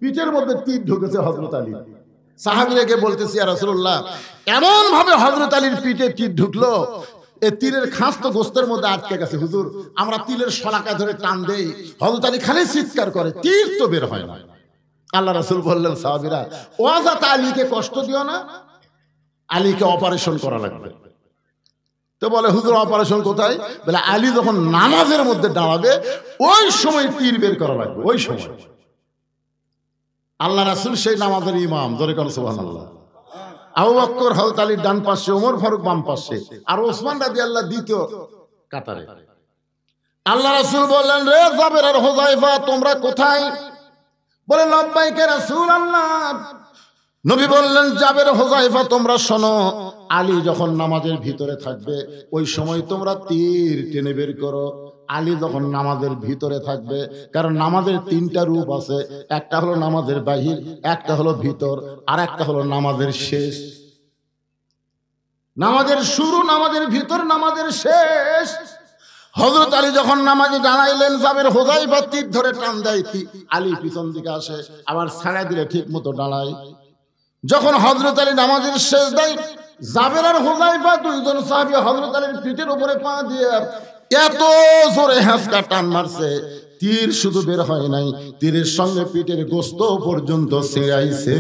পিঠের মধ্যে তীর ঢুকেছে হযরত আলী। সাহাবীরাকে বলতেছি, ইয়া রাসূলুল্লাহ, এমন ভাবে হযরত আলীর পিঠে তীর ঢুকলো, এই তীরের খাঁজ তো গোস্তের মধ্যে আটকে গেছে হুজুর, আমরা তীরের শলাকা ধরে টান দেই, হযরত আলী খালি চিৎকার করে, তীর তো বের হয় না। আল্লাহ রাসূল বললেন, সাহাবীরা, ওয়াজাত আলীকে কষ্ট দিও না, আলীকে অপারেশন করা লাগবে। তো বলে, হুজুর অপারেশন কোথায়? বলে, আলী যখন নামাজের মধ্যে দাঁড়াবে ওই সময় তীর বের করা লাগবে, ওই সময়। আল্লাহ রাসূল সেই নামাজের ইমাম, জোরে কোন সুবহানাল্লাহ। আবু বকর হযরত আলীর ডান পাশে, ওমর ফারুক বাম পাশে, আর ওসমান রাদিয়াল্লাহু দ্বিতীয় কাতারে। আল্লাহ রাসূল বললেন, রে জাবের আর হুযায়ফা, তোমরা কোথায়? বলে, লাব্বাইক ইয়া রাসূলুল্লাহ। নবী বললেন, জাবের হুযায়ফা, তোমরা শোনো, আলী যখন নামাজের ভিতরে থাকবে ওই সময় তোমরা তীর টেনে বের করো। আলী যখন নামাজের ভিতরে থাকবে, কারণ নামাজের তিনটা রূপ আছে, একটা হলো নামাজের বাহির, একটা হলো ভিতর, আর একটা হলো নামাজের শেষ। নামাজের শুরু, নামাজের ভিতর, নামাজের শেষ। হযরত আলী যখন নামাজে দাঁড়াইলেন, জাবের হুযায়ফা তীর ধরে টান দেয়, আলী পিছন দিকে আসে, আবার ছাড়া দিলে ঠিক মতো দাঁড়ায়। যখন হযরত আলী নামাজের শেষ দেয়, জাবের আর হুযায়ফা দুইজন সাহাবী হযরত আলীর পিঠের উপরে পা দিয়ে এত জোরে হ্যাঁচকা টান মারছে, তীর শুধু বের হয় নাই, তীরের সঙ্গে পিঠের গোস্ত পর্যন্ত ছিঁড়াইছে।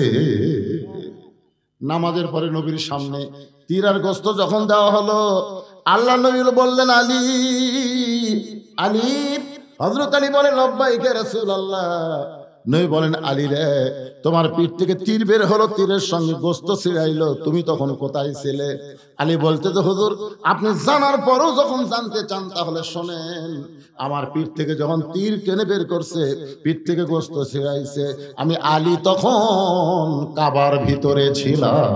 নামাজের পরে নবীর সামনে তীর আর গোস্ত যখন দেওয়া হলো, আল্লাহ নবী বললেন, আলী, আলী। হযরত আলী বলেন, লাব্বাইক ইয়া রাসূলুল্লাহ। নবী বলেন, আলী রে, তোমার পিঠ থেকে তীর বের হলো, তীরের সঙ্গে গোস্ত ছিঁড়াইলো, তুমি তখন কোথায় ছিলে? আলী বলতে, তো হুজুর, আপনি জানার পরও যখন জানতে চান তাহলে শোনেন, আমার পিঠ থেকে যখন তীর টেনে বের করছে, পিঠ থেকে গোস্ত ছিঁড়াইছে, আমি আলী তখন কাবার ভিতরে ছিলাম।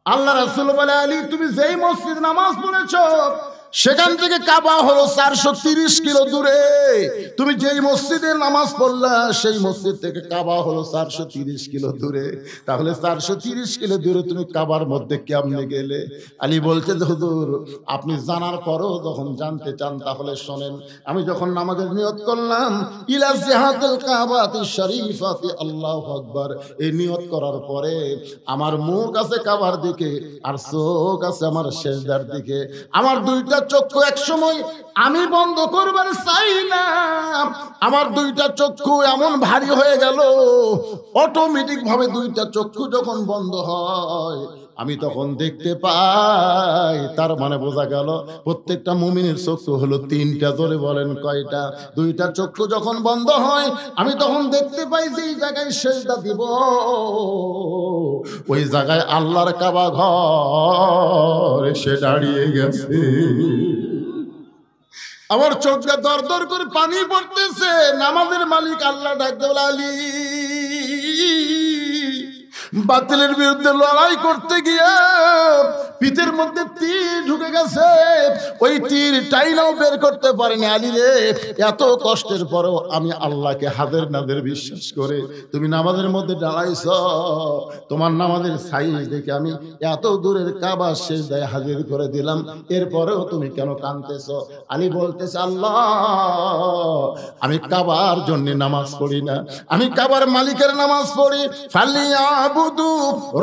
আল্লাহ রাসূল বলে, আলী, তুমি যেই মসজিদ নামাজ পড়েছো সেখান থেকে কাবা হলো 430 কিলো দূরে। তুমি যেই মসজিদে নামাজ পড়লা সেই মসজিদ থেকে কাবা হলো 430 কিলো দূরে। তাহলে 430 কিলো দূরে তুমি কাবার মধ্যে কেমনে গেলে? আলী বলতে, হুজুর, আপনি জানার পরও যখন জানতে চান তাহলে শোনেন, আমি যখন নামাজের নিয়ত করলাম, ইলা জিহাতুল কাবাতি শরীফাতি, আল্লাহু আকবার, এই নিয়ত করার পরে আমার মুখ আছে কাবার দিকে আর চোখ আছে আমার সিজদার দিকে। আমার দুইটা চক্ষু এক সময় আমি বন্ধ করবার চাই না, আমার দুইটা চক্ষু এমন ভারী হয়ে গেল, অটোমেটিক ভাবে দুইটা চক্ষু যখন বন্ধ হয় আমি তখন দেখতে পাই। তার মানে বোঝা গেল প্রত্যেকটা মুমিনের চক্ষু হলো তিনটা। ধরে বলেন কয়টা? দুইটা চক্ষু যখন বন্ধ হয় আমি তখন দেখতে পাই যে এই জায়গায় সিজদা দিব, ওই জায়গায় আল্লাহর কাবা ঘর এসে দাঁড়িয়ে গেছে। আমার চোখটা দর দর করে পানি পড়তেছে। নামাজের মালিক আল্লাহ ডাকতে বলে, আলী, বাতিলের বিরুদ্ধে লড়াই করতে গিয়ে পিঠের মধ্যে তীর ঢুকে গেছে, ওই তীর টাইনাও বের করতে পারেনি। আলী রে, এত কষ্টের পরেও আমি আল্লাহকে হাজার নাদের বিশ্বাস করে তুমি নামাজের মধ্যে দাঁড়াইছ, তোমার নামাজের সাইজ দেখে আমি এত দূরের কাবা সিজদায় হাজির করে দিলাম, এরপরেও তুমি কেন কাঁদতেছ? আলী বলতেছে, আল্লাহ, আমি কাবার জন্য নামাজ পড়ি না, আমি কাবার মালিকের নামাজ পড়ি। ফালিয়াবুদু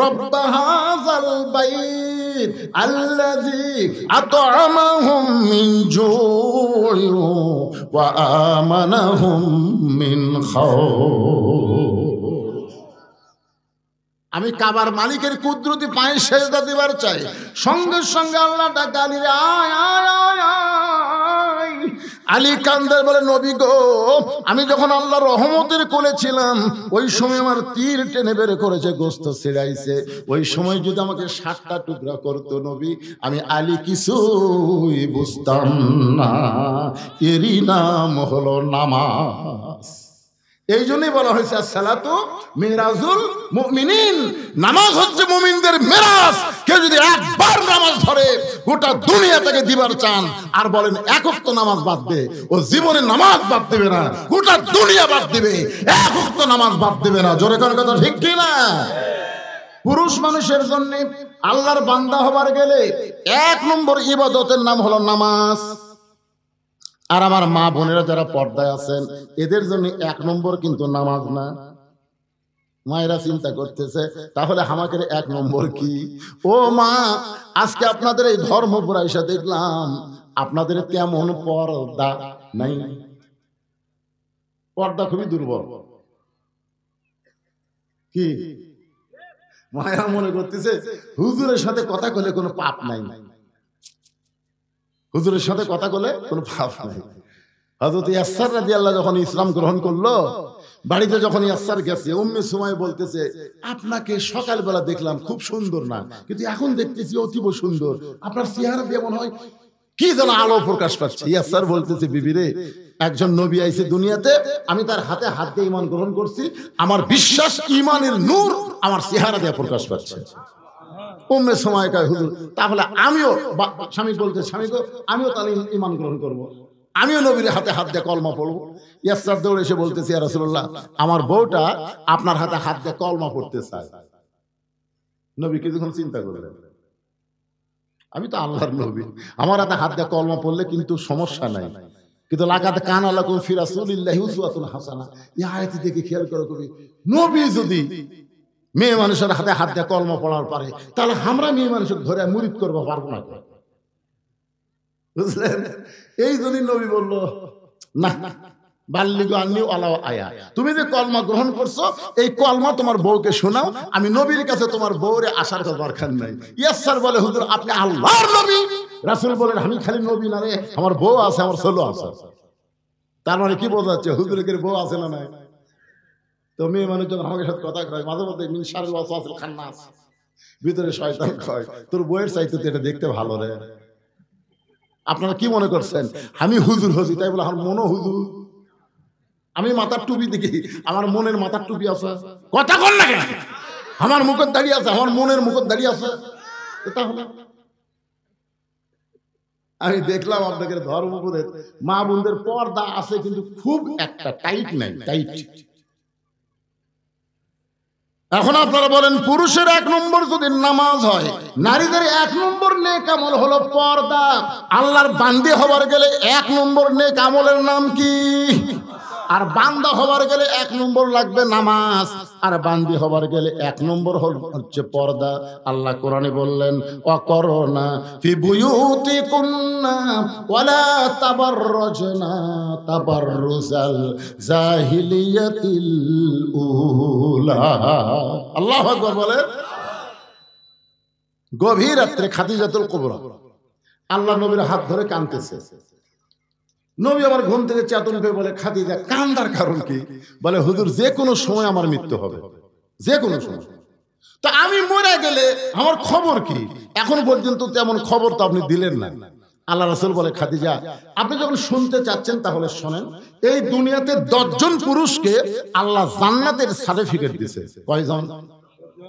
রব্বা হাযাল বাইত আল্লাযী আত'আমাহুম মিন জু'ইন ওয়া আমানাহুম মিন খাউফ। আমি কাবার মালিকের কুদরতি পায়ে সেজদা দিবার চাই। সঙ্গে সঙ্গে আল্লাহ ডাকে, আলী রে, আয় আয় আয় আয়। আলী কান্দার বলে, নবী গো, আমি যখন আল্লাহর রহমতের কোলে ছিলাম ওই সময় আমার তীর টেনে বের করেছে, গোস্ত ছিঁড়াইছে, ওই সময় যদি আমাকে 7টা টুকরা করতো নবী, আমি আলী কিছুই বুঝতাম না। এরই নাম হলো নামাজ। এই জন্যই বলা হয়েছে আসসালাতু মিরাজুল মুমিনিন, নামাজ হচ্ছে মুমিনদের মেরাজ। কেউ যদি একবার নামাজ ধরে গোটা দুনিয়া থেকে দিবার চান আর বলেন এক ওয়াক্ত নামাজ বাদ দে, ও জীবনে নামাজ বাদ দিবে না, গোটা দুনিয়া বাদ দিবে, এক ওয়াক্ত নামাজ বাদ দিবে না। জোরে কোন কথা ঠিক কি না? পুরুষ মানুষের জন্য আল্লাহর বান্দা হবার গেলে 1 নম্বর ইবাদতের নাম হলো নামাজ। আর আমার মা বোনেরা যারা পর্দায় আছেন এদের জন্য 1 নম্বর কিন্তু নামাজ না। মায়েরা চিন্তা করতেছে তাহলে আমাদের 1 নম্বর কি? ও মা, আজকে আপনাদের এই ধর্মপুরা এসে দেখলাম আপনাদের তেমন পর্দা নাই, পর্দা খুবই দুর্বল। কি মায়েরা মনে করতেছে হুজুরের সাথে কথা বলে কোনো পাপ নাই, হুজুরের সাথে কথা বলে কোনো পাপ নাই। হযরত ইয়াসসার রাদিয়াল্লাহু যখন ইসলাম গ্রহণ করলো, বাড়িতে যখন ইয়াসসার গেছে, উম্মে সুমাইয়া বলতেছে আপনাকে সকালবেলা দেখলাম খুব সুন্দর না, কিন্তু এখন দেখতেছি অতীব সুন্দর, আপনার চেহারা দিয়ে মনে হয় কি যেন আলো প্রকাশ পাচ্ছে। ইয়াসসার বলতেছে বিবি রে, একজন নবী আইছে দুনিয়াতে, আমি তার হাতে হাত দিয়ে ঈমান গ্রহণ করছি, আমার বিশ্বাস ঈমানের নূর আমার চেহারা দিয়ে প্রকাশ পাচ্ছে। উম্মে সুমাইয়া কয় হুজুর তাহলে আমিও, স্বামী বলতে স্বামী গো আমিও তাহলে ঈমান গ্রহণ করব, আমিও নবীর হাতে হাত দিয়ে কলমা পড়বো। ইয়াসসার দৌড়ে এসে বলতেছে ইয়া রাসূলুল্লাহ, আমার বউটা আপনার হাতে হাত দিয়ে কলমা পড়তে চায়। নবী কিছুক্ষণ চিন্তা করলেন, আমি তো আল্লাহর নবী, আমার হাতে হাত দিয়ে কলমা পড়লে কিন্তু সমস্যা নাই, কিন্তু লাকাদ কানা লাকুম ফি রাসূলিল্লাহি উসওয়াতুন হাসানাহ, এই আয়াতটি দেখে খেয়াল করো কবি, নবী যদি মেয়ে মানুষের হাতে হাত দিয়ে কলমা পড়ার পারে, তাহলে আমরা মেয়ে মানুষকে ধরে মুরিদ করবো পারবো না, বুঝলেন? এই যদি নবী বললো না বাল্লিগু আন্নী ওয়ালাউ আয়া, তুমি যে কলমা গ্রহণ করছো এই কলমা তোমার বউকে শোনাও, আমি নবীর কাছে তোমার বউরে আসার দরকার নাই। ইয়াসসার বলে হুজুর আপনি আল্লাহর নবী। রাসূল বলেন আমি খালি নবী না রে, আমার বউ আছে, আমার ছেলে আছে। তার মানে কি বোঝাচ্ছে হুজুরের বউ আছে না নাই? তো মেয়ে মানুষ যখন আমাকে সাথে কথা কয় মাঝে মধ্যে মিন শারিল ওয়াসওয়াসিল খান্নাস, ভিতরে শয়তান কয় তোর বউয়ের চাইতে তো এটা দেখতে ভালো রে। আপনারা কি মনে করছেন আমি হুজুর হজি তাই বলে আমার মনও হুজুর? আমি মাথার টুপি দেখি, আমার মনের মাথার টুপি আছে, কথা কর না কেন? আমার মুখের দাঁড়িয়ে আছে, আমার মনের মুখের দাঁড়িয়ে আছে। তাহলে আমি দেখলাম আপনাদের ধর্মপুরের মা বোনদের পর্দা আছে কিন্তু খুব একটা টাইট নাই, টাইট। এখন আপনারা বলেন পুরুষের 1 নম্বর যদি নামাজ হয়, নারীদের 1 নম্বর নেক আমল হলো পর্দা। আল্লাহর বান্দি হবার গেলে 1 নম্বর নেক আমলের নাম কি? আর বান্দা হবার গেলে 1 নম্বর লাগবে নামাজ, আর বান্দি হবার গেলে 1 নম্বর হচ্ছে পর্দা। আল্লাহ কোরআনে বললেন ওয়াকরনা ফি বুয়ুতিকুন্না ওয়ালা তাবাররাজনা তাবাররুজাল জাহিলিয়াতিল উলা। আল্লাহু আকবার বলে। গভীর রাত্রে খাদিজাতুল কুবরা আল্লাহ নবীর হাত ধরে কাঁদতেছে। নবী আমার ঘুম থেকে চেতন পেয়ে বলে খাদিজা কান্দার কারণ কি? বলে হুজুর যে কোনো সময় আমার মৃত্যু হবে, যে কোনো সময়। তো আমি মরে গেলে আমার খবর কি? এখন পর্যন্ত তেমন খবর তো আপনি দিলেন না। আল্লাহ রাসূল বলে খাদিজা আপনি যখন শুনতে চাচ্ছেন তাহলে শোনেন, এই দুনিয়াতে 10 জন পুরুষকে আল্লাহ জান্নাতের সার্টিফিকেট দিয়েছে। কয়জন?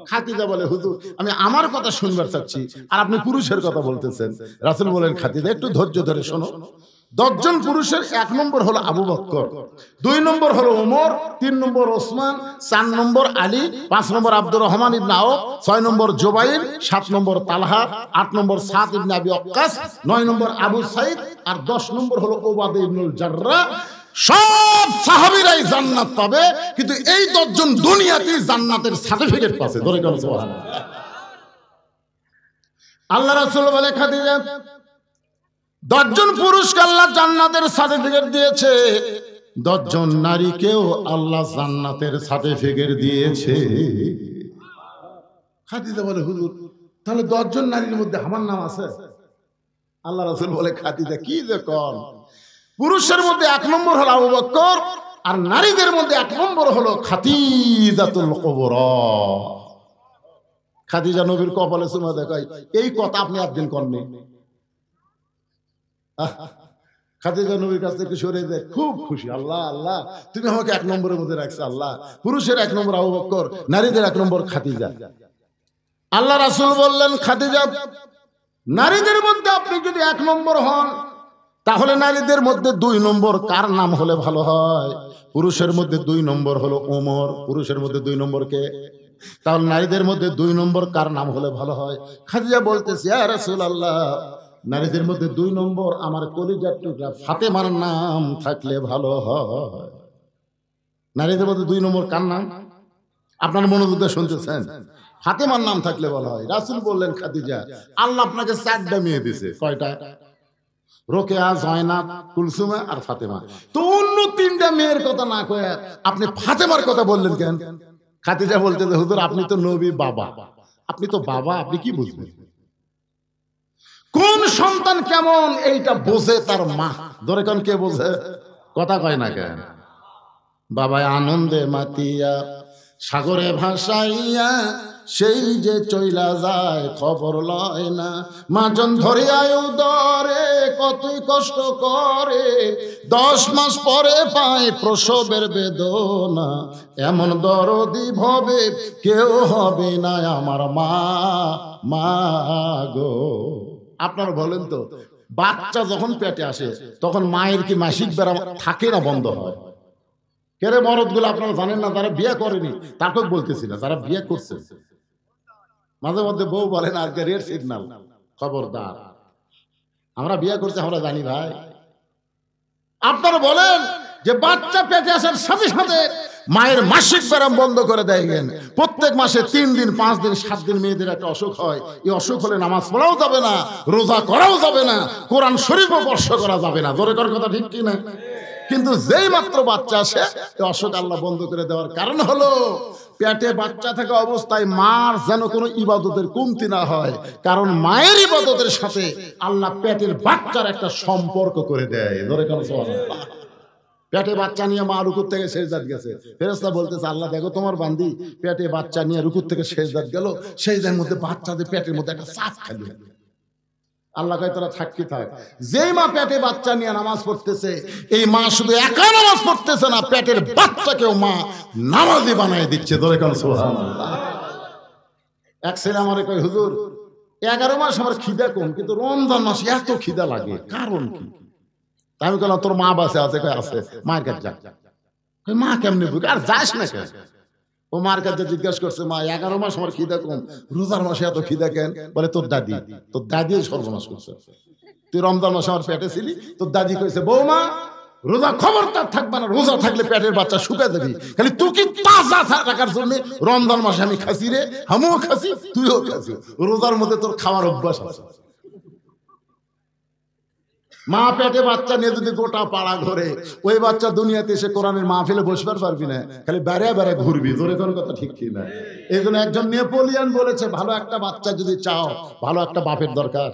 খাদিজা বলে হুজুর আমি আমার কথা শুনবার চাচ্ছি আর আপনি পুরুষের কথা বলতেছেন। রাসূল বলেন খাদিজা একটু ধৈর্য ধরে শোনো। 10 জন পুরুষের 1 নম্বর হলো আবু বকর, 2 নম্বর হলো ওমর, 3 নম্বর ওসমান, 4 নম্বর আলী, 5 নম্বর আব্দুর রহমান ইবনে আওফ, 6 নম্বর জুবাইর, 7 নম্বর তালহা, 8 নম্বর সাদ ইবনে আবি ওয়াক্কাস, 9 নম্বর আবু সাঈদ, আর 10 নম্বর হলো উবাদা ইবনুল জাররাহ। সব সাহাবীরাই জান্নাত পাবে, কিন্তু এই 10 জন দুনিয়াতেই জান্নাতের সার্টিফিকেট পাচ্ছে। ধরে গেল সুবহানাল্লাহ। আল্লাহ রাসূল বলে খাদিজা 10 জন পুরুষকে আল্লাহ জান্নাতের সার্টিফিকেট দিয়েছে, 10 জন নারীকেও আল্লাহ জান্নাতের সার্টিফিকেট দিয়েছে। খাদিজা বলে হুজুর তাহলে 10 জন নারীর মধ্যে আমার নাম আছে? আল্লাহ রাসূল বলে খাদিজা কি যে কোন, পুরুষের মধ্যে 1 নম্বর হলো আবু বকর, আর নারীদের মধ্যে 1 নম্বর হলো খাদিজাতুল কুবরা। খাদিজা নবীর কপালে চুমা দেখায়, এই কথা আপনি একদিন করনি। খাদিজা নবীর কাছ থেকে সরে যায়, খুব খুশি। আল্লাহ আল্লাহ তুমি আমাকে 1 নম্বরের মধ্যে রাখছো। আল্লাহ পুরুষের 1 নম্বর আবু বকর, নারীদের 1 নম্বর খাদিজা। আল্লাহ রাসূল বললেন খাদিজা নারীদের মধ্যে আপনি যদি 1 নম্বর হন তাহলে নারীদের মধ্যে 2 নম্বর কার নাম হলে ভালো হয়? পুরুষের মধ্যে 2 নম্বর হলো ওমর, পুরুষের মধ্যে 2 নম্বর কে? তাহলে নারীদের মধ্যে 2 নম্বর কার নাম হলে ভালো হয়? খাদিজা বলতেছে ইয়া রাসূলুল্লাহ নারীদের মধ্যে 2 নম্বর আমার কলিজার টুকরা ফাতেমার নাম থাকলে ভালো হয়। নারীদের মধ্যে 2 নম্বর কার নাম? আপনার মনোযোগ দিয়ে শুনতেছেন? ফাতেমার নাম থাকলে ভালো হয়। রাসূল বললেন, খাদিজা, আল্লাহ আপনাকে 4টা মেয়ে দিয়েছে। কয়টা? রোকেয়া, জয়নাব, কুলসুমা আর ফাতেমা। তো অন্য 3টা মেয়ের কথা না কয়ে আপনি ফাতেমার কথা বললেন কেন? খাদিজা বলতে, হুজুর আপনি তো নবী বাবা, আপনি তো বাবা, আপনি কি বুঝবেন? কোন সন্তান কেমন এইটা বোঝে তার মা। ধরে কোন কে বোঝে? কথা কয় না কেন? বাবায় আনন্দে মাতিয়া সাগরে ভাসাইয়া সেই যে চইলা যায় খবর লয় না। মাজন ধরে আয়ু দরে কতই কষ্ট করে, 10 মাস পরে পায় প্রসবের বেদনা। এমন দরদি ভবে কেউ হবে না আমার মা, মা গো। আপনারা বলেন তো, বাচ্চা যখন পেটে আসে তখন মায়ের কি মাসিক বেড়া থাকে না বন্ধ হয়? কেরে মরদ গুলো আপনারা জানেন না, তারা বিয়ে করেনি, তাকে বলতেছি না, তারা বিয়ে করছে। মাঝে মধ্যে বউ বলেন আজকে রেড সিগন্যাল, খবরদার, আমরা বিয়ে করছি, আমরা জানি ভাই। আপনারা বলেন যে বাচ্চা পেটে আসার সাথে সাথে মায়ের মাসিক ব্যায়াম বন্ধ করে দেয়। প্রত্যেক মাসে 3 দিন 5 দিন 7 দিন মেয়েদের একটা অসুখ হয়। এই অসুখ হলে নামাজ পড়াও যাবে না, রোজা করাও যাবে না, কোরআন শরীফও স্পর্শ করা যাবে না। জোরে কর কথা ঠিক কি না? কিন্তু যেই মাত্র বাচ্চা আসে এই অসুখ আল্লাহ বন্ধ করে দেওয়ার কারণ হলো পেটে বাচ্চা থাকা অবস্থায় মার যেন কোনো ইবাদতের কমতি না হয়। কারণ মায়ের ইবাদতের সাথে আল্লাহ পেটের বাচ্চার একটা সম্পর্ক করে দেয়। জোরে কর সুবহানাল্লাহ। পেটে বাচ্চা নিয়ে মা রুকুর থেকে সেজদাত গেছে, ফেরেশতা বলতেছে, আল্লাহ দেখো তোমার বান্দি পেটে বাচ্চা নিয়ে রুকুর থেকে সেজদাত গেল, সেজদার মধ্যে বাচ্চাদের পেটের মধ্যে একটা চাপ খালি। আল্লাহ কয় তোরা থাক কি থাক। যেই মা পেটে বাচ্চা নিয়ে নামাজ পড়তেছে, এই মা শুধু একা নামাজ পড়তেছে না, পেটের বাচ্চাকেও মা নামাজি বানায় দিচ্ছে। ধরে কেন সুবহানাল্লাহ। এক ছেলে আমারে কয়, হুজুর 11 মাস আমার খিদা কম, কিন্তু রমজান মাসে এত খিদা লাগে, কারণ কি? আমি বললাম তোর মা বাসে আছে? কয় আছে। মায়ের কাছে যা। মা কেমনি বুঝে? আর যাস না কেন? ও মার কাছে জিজ্ঞাসা করছে, মা 11 মাস আমার খিদা কম, রোজার মাসে এত খিদা কেন? বলে তোর দাদি, তোর দাদি সর্বনাশ করছে। তুই রমজান মাসে আমার পেটে ছিলি, তোর দাদি কইছে বৌমা রোজা খবরদার থাকবে না, রোজা থাকলে পেটের বাচ্চা শুকায় যাবি, খালি তুই কি তাজা রাখার জন্য রমজান মাসে আমি খাসি রে, আমিও খাসি তুইও খাসি, রোজার মধ্যে তোর খাওয়ার অভ্যাস আছে। মা পেটে বাচ্চা নিয়ে যদি গোটা পাড়া ঘরে, ওই বাচ্চা দুনিয়াতে এসে কোরআনের মাহফিলে বসবার পারবি না, খালি বেড়ে বেড়ে ঘুরবি। জোরে কোন কথা ঠিক কি না? এই জন্য একজন নেপোলিয়ান বলেছে, ভালো একটা বাচ্চা যদি চাও, ভালো একটা বাপের দরকার।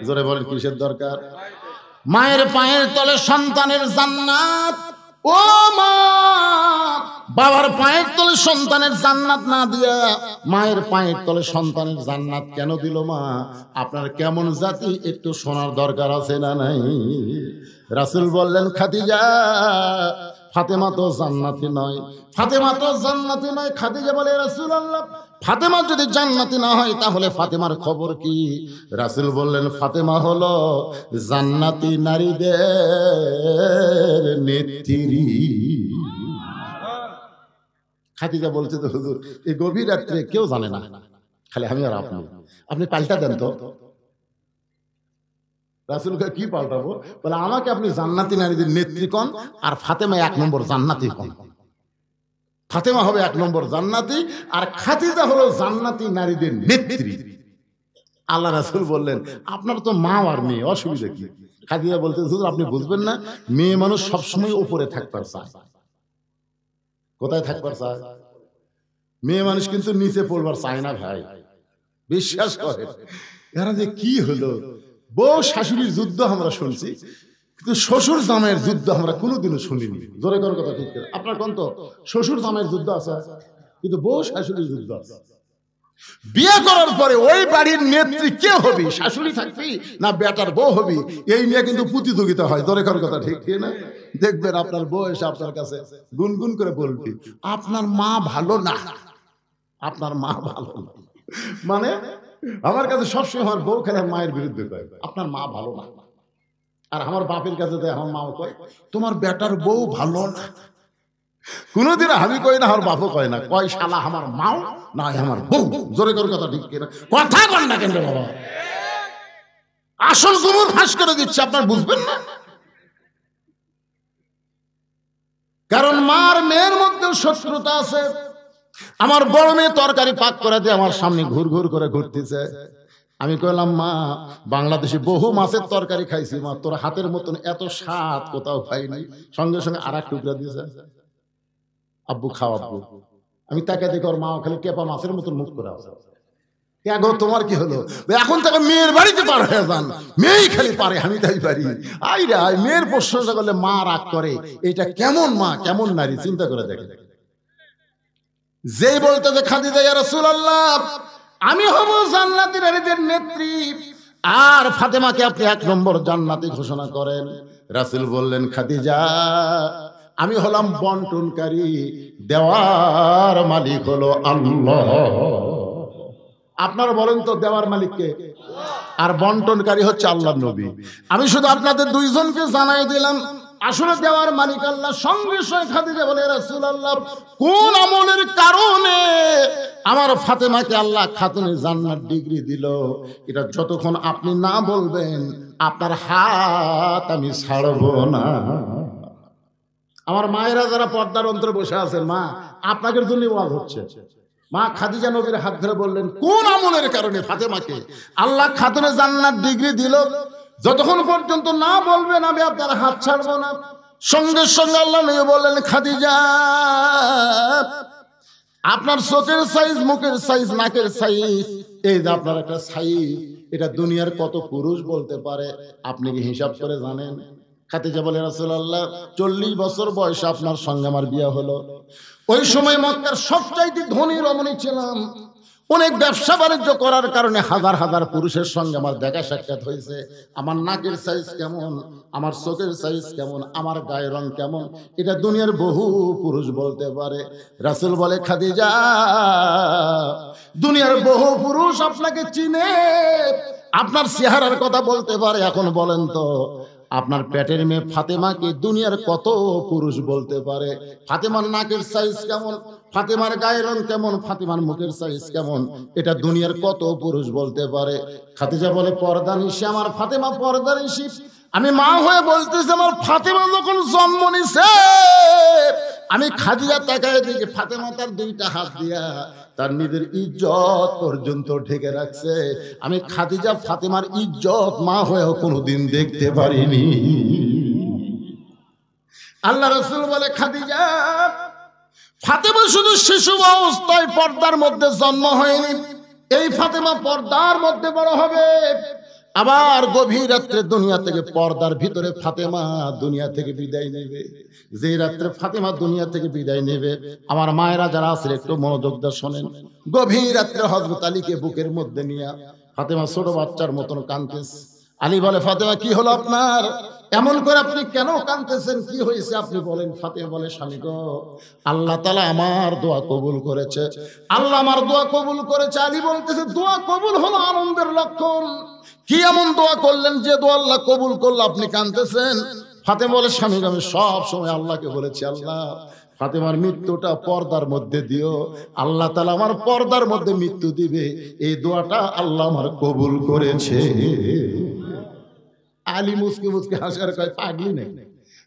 জোরে বলেন কিসের দরকার? মায়ের পায়ের তলে সন্তানের জান্নাত। ও মা, বাবার পায়ের তলে সন্তানের জান্নাত না দিয়া মায়ের পায়ের তলে সন্তানের জান্নাত কেন দিল মা? আপনার কেমন জাতি একটু শোনার দরকার আছে না নাই? রাসূল বললেন, খাদিজা ফাতেমা তো জান্নাতি নয়, ফাতেমা তো জান্নাতি নয়। খাদিজা বলে, রাসূলুল্লাহ ফাতেমা যদি জান্নাতি না হয় তাহলে ফাতেমার খবর কি? রাসূল বললেন, ফাতেমা হলো জান্নাতি নারীদের নেত্রী। খাদিজা বলছে, তো হুজুর এই গভীর রাত্রে কেউ জানে না, খালি আমি আর আপনি পাল্টা দেন তো। রাসূলকে কি পাল্টাবো? বলে আমাকে আপনি জান্নাতি নারীদের নেত্রী কোন, আর ফাতেমা 1 নম্বর জান্নাতি কোন। ফাতেমা হবে 1 নম্বর জান্নাতি, আর খাদিজা হলো জান্নাতি নারীদের নেত্রী। আল্লাহ রাসূল বললেন, আপনার তো মা আর মেয়ে, অসুবিধা কি? খাদিজা বলতে, হুজুর আপনি বুঝবেন না, মেয়ে মানুষ সবসময় উপরে থাকবার চায়। কোথায় থাকবার চায়? মেয়ে মানুষ কিন্তু নিচে পড়বার চায় না ভাই, বিশ্বাস করে। এরা যে কি হলো, বউ শাশুড়ির যুদ্ধ আমরা শুনছি, কিন্তু শ্বশুর জামাইয়ের যুদ্ধ আমরা কোনোদিনও শুনিনি। জোরে করার কথা ঠিক করে আপনার কোন তো শ্বশুর জামাইয়ের যুদ্ধ আছে, কিন্তু বউ শাশুড়ির যুদ্ধ আছে। বিয়ে করার পরে ওই বাড়ির নেত্রী কে হবি, শাশুড়ি থাকবি না বেটার বউ হবি, এই নিয়ে কিন্তু প্রতিযোগিতা হয়। জোরে করার কথা ঠিক না? দেখবেন আপনার বউ এসে আপনার কাছে গুনগুন করে বলবি, আপনার মা ভালো না, আপনার মা ভালো না। মানে আমার কাছে সবসময় আমার বউ খেলে মায়ের বিরুদ্ধে কয়, আপনার মা ভালো না। আর আমার বাপের কাছে আমার মা কয়, তোমার বেটার বউ ভালো না। কোনদিন আমি কই না, আমার বাপও কয় না, কয় শালা আমার মাও না আমার বউ। জোরে করে কথা ঠিক কিনা? কথা কন না কেন বাবা? আসল গোবর ফাঁস করে দিচ্ছে, আপনার বুঝবেন না। কারণ মার মেয়ের মধ্যেও শত্রুতা আছে। আমার বড় মেয়ে তরকারি পাক করে দিয়ে আমার সামনে ঘুর ঘুর করে ঘুরতেছে। আমি কইলাম, মা বাংলাদেশে বহু মাছের তরকারি খাইছি মা, তোর হাতের মতন এত স্বাদ কোথাও পাইনি। সঙ্গে সঙ্গে আর এক টুকরা দিয়েছে, আব্বু খাও আব্বু। আমি তাকে দেখি ওর মা খালি কেপা মাছের মতন মুখ করে আছে। গো তোমার কি হলো? এখন থেকে মেয়ের বাড়িতে পার হয়ে যান, মেয়েই খালি পারে, আমি তাই পারি। আই রে মেয়ের প্রশংসা করলে মা রাগ করে, এটা কেমন মা কেমন নারী, চিন্তা করে দেখে। যেই বলতে যে খাদিজা ইয়া রাসূলুল্লাহ আমি হব জান্নাতি নারীদের নেত্রী, আর ফাতেমাকে আপনি 1 নম্বর জান্নাতি ঘোষণা করেন। রাসূল বললেন, খাদিজা আমি হলাম বন্টনকারী, দেওয়ার মালিক হলো আল্লাহ। আপনারা বলেন তো দেওয়ার মালিককে? আর বন্টনকারী হচ্ছে আল্লাহর নবী। আমি শুধু আপনাদের দুইজনকে জানাই দিলাম আসলে দেওয়ার মালিক আল্লাহ। সঙ্গে সঙ্গে খাদিজা বলে, রাসূলুল্লাহ কোন আমলের কারণে আমার ফাতেমাকে আল্লাহ খাতুনে জান্নাত ডিগ্রি দিল, এটা যতক্ষণ আপনি না বলবেন আপনার হাত আমি ছাড়ব না। আমার মায়েরা যারা পর্দার অন্তরে বসে আছেন, মা আপনাদের জন্য ওয়াজ হচ্ছে। মা খাদিজা নবীর হাত ধরে বললেন, কোন আমলের কারণে ফাতেমাকে আল্লাহ খাতুনে জান্নাত ডিগ্রি দিল, যতক্ষণ পর্যন্ত না বলবেন আমি আপনার হাত ছাড়বো না। সঙ্গে সঙ্গে আল্লাহ নবী বললেন, খাদিজা আপনার চোখের সাইজ, মুখের সাইজ, নাকের সাইজ, এই যে আপনার একটা সাইজ, এটা দুনিয়ার কত পুরুষ বলতে পারে আপনি কি হিসাব করে জানেন? খাদিজা বলে, রাসূলুল্লাহ 40 বছর বয়সে আপনার সঙ্গে আমার বিয়ে হলো। ওই সময় মক্কার সবচাইতে ধনী রমণী ছিলাম। অনেক ব্যবসা বাণিজ্য করার কারণে হাজার হাজার পুরুষের সঙ্গে আমার দেখা সাক্ষাৎ হয়েছে। আমার নাকের সাইজ কেমন, আমার চোখের সাইজ কেমন, আমার গায়ের রং কেমন, এটা দুনিয়ার বহু পুরুষ বলতে পারে। রাসূল বলে, খাদিজা দুনিয়ার বহু পুরুষ আপনাকে চিনে, আপনার চেহারার কথা বলতে পারে। এখন বলেন তো আপনার পেটের মেয়ে ফাতেমাকে দুনিয়ার কত পুরুষ বলতে পারে? ফাতেমার নাকের সাইজ কেমন, ফাতেমার গায়ের রং কেমন, ফাতেমার মুখের সাইজ কেমন, এটা দুনিয়ার কত পুরুষ বলতে পারে? খাদিজা বলে, পর্দানিশী আমার ফাতেমা পর্দানিশী। আমি মা হয়ে বলতেছি, আমার ফাতেমা যখন জন্ম নিছে আমি খাদিজা তাকায় দেখি ফাতেমা তার 2টা হাত দিয়া তার নিজের ইজ্জত পর্যন্ত ঢেকে রাখছে। আমি খাদিজা ফাতেমার ইজ্জত মা হয়েও কোনোদিন দেখতে পারিনি। আল্লাহ রাসূল বলে, খাদিজা ফাতেমা শুধু শিশু অবস্থায় পর্দার মধ্যে জন্ম হয়নি, এই ফাতেমা পর্দার মধ্যে বড় হবে। আবার গভীর রাত্রে দুনিয়া থেকে পর্দার ভিতরে ফাতেমা দুনিয়া থেকে বিদায় নেবে। যে রাত্রে ফাতেমা দুনিয়া থেকে বিদায় নেবে, আমার মায়েরা যারা আছে একটু মনোযোগ দিয়ে শোনেন। গভীর রাত্রে হযরত আলীকে বুকের মধ্যে নিয়ে ফাতেমা ছোট বাচ্চার মতন কাঁদতেছে। আলী বলে, ফাতেমা কি হলো আপনার, এমন করে আপনি কেন কাঁদতেছেন, কি হয়েছে আপনি বলেন? ফাতেমা বলে, স্বামী গো, আল্লাহ তাআলা আমার দোয়া কবুল করেছে, আল্লাহ আমার দোয়া কবুল করেছে। আলী বলতেছে, দোয়া কবুল হলো আনন্দের লক্ষণ। কি এমন দোয়া করলেন যে দোয়া আল্লাহ কবুল করলো, আপনি কাঁদতেছেন? ফাতেমা বলে, স্বামী আমি সব সময় আল্লাহকে বলেছি, আল্লাহ ফাতেমার মৃত্যুটা পর্দার মধ্যে দিও, আল্লাহ তাআলা আমার পর্দার মধ্যে মৃত্যু দিবে, এই দোয়াটা আল্লাহ আমার কবুল করেছে। আলী মুসকি মুসকি হাসার কয়, পাগলি নেই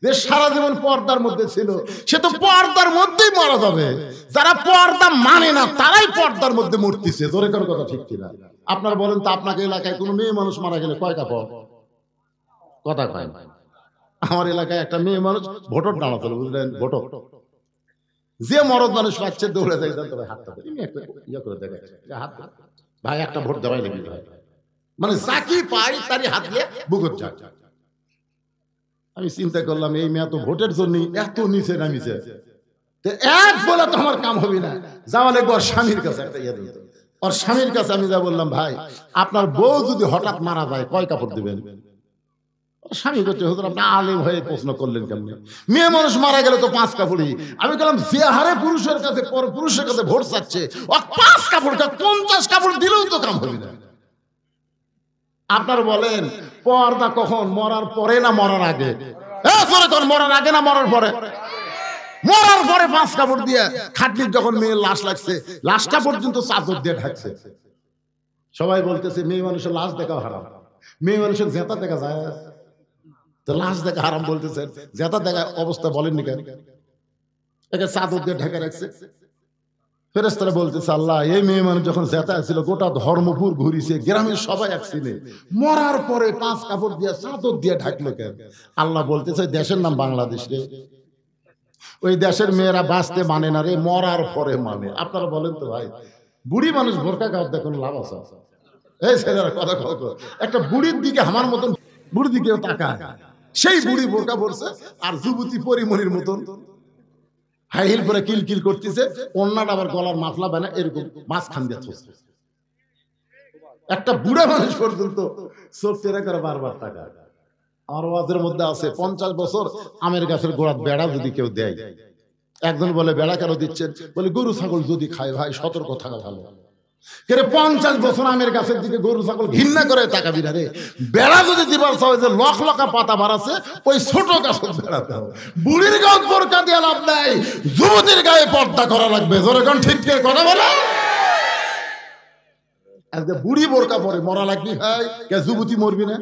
যে সারা জীবন পর্দার মধ্যে ছিল, সে তো পর্দার মধ্যেই মারা যাবে। যারা পর্দা মানে না তারাই পর্দার মধ্যে মরতেছে। ধরে কারো কথা ঠিক কিনা? আপনার বলেন তো, আপনাকে এলাকায় কোনো মেয়ে মানুষ মারা গেলে কয় কাপড় কথা কয়? আমার এলাকায় একটা মেয়ে মানুষ ভোটর ডানা চলে, বুঝলেন? ভোটর যে মরদ মানুষ পাচ্ছে দৌড়ে যায়, হাতটা ইয়ে করে দেখে, হাত ভাই একটা ভোট দেওয়াই নাকি ভাই, মানে চাকি পাই তারই হাত দিয়ে বুকর যায়। আমি চিন্তা করলাম, এই মেয়ে তো ভোটের জন্য এত নিচে নামিছে, এক বলে তো আমার কাম হবে না, যাওয়া লাগবে ওর স্বামীর কাছে। একটা ইয়ে দিত ওর স্বামীর কাছে। আমি যা বললাম, ভাই আপনার বউ যদি হঠাৎ মারা যায় কয় কাপড় দিবেন? স্বামী করছে, হুজুর আপনি আলেম হয়ে প্রশ্ন করলেন কেমন? মেয়ে মানুষ মারা গেলে তো 5 কাপড়ই। আমি বললাম, যে হারে পুরুষের কাছে পুরুষের কাছে ভোট চাচ্ছে, ও 5 কাপড় 50 কাপড় দিলেও তো কাম হবে না। আপনার বলেন পর্দা কখন, মরার পরে না মরার আগে? মরার আগে না মরার পরে? মরার পরে 5 কাপড় দিয়ে খাটনির যখন মেয়ের লাশ লাগছে, লাশটা পর্যন্ত চাদর দিয়ে ঢাকছে। সবাই বলতেছে মেয়ে মানুষের লাশ দেখাও হারাম। মেয়ে মানুষের জেতা দেখা যায় তো লাশ দেখা হারাম বলতেছেন, জেতা দেখা অবস্থা বলেননি কেন? একে চাদর দিয়ে ঢেকে রাখছে। ফেরেশতারা বলতেছে আল্লাহ এই মেয়ে মানুষ যখন জেতা ছিল গোটা ধর্মপুর ঘুরিছে, গ্রামের সবাই একসিনে, মরার পরে 5 কাপড় দিয়ে চাদর দিয়ে ঢাকলো কেন? আল্লাহ বলতেছে দেশের নাম বাংলাদেশ রে, ওই দেশের মেয়েরা বাঁচতে মানে না রে, মরার পরে মানে। আপনারা বলেন তো ভাই, বুড়ি মানুষ বোরকা গাওয়ার দেখুন লাভ আছে? এই ছেলেরা কথা কথা, একটা বুড়ির দিকে আমার মতন বুড়ির দিকেও তাকায়, সেই বুড়ি বোরকা পরছে আর যুবতী পরিমণির মতন হাই হিল করে কিলকিল করতেছে, অন্যটা আবার গলার মাফলা বানা এরকম মাঝখান দিয়ে চলছে। একটা বুড়া মানুষ পর্যন্ত চোখ তেরা করে বারবার তাকায়। আমার ওয়াজের মধ্যে আছে 50 বছর আমের গাছের গোড়াত বেড়া যদি কেউ দেয়, একজন বলে বেড়া কেন দিচ্ছেন? বলে গরু ছাগল যদি খায় ভাই সতর্ক থাকা ভালো। 50 বছর আমের গাছের দিকে গরু ছাগল ঘৃণা করে তাকাবি না রে। বেড়া যদি দিবার চাও যে লখ লখা পাতা বাড়াচ্ছে, ওই ছোট গাছের বেড়াতে হবে। বুড়ির গায়ে বোরকা দিয়ে লাভ নাই, যুবতীর গায়ে পর্দা করা লাগবে। যখন ঠিক কথা বলে আজকে বুড়ি বোরকা পরে মরা লাগবি ভাই, কে যুবতী মরবি না?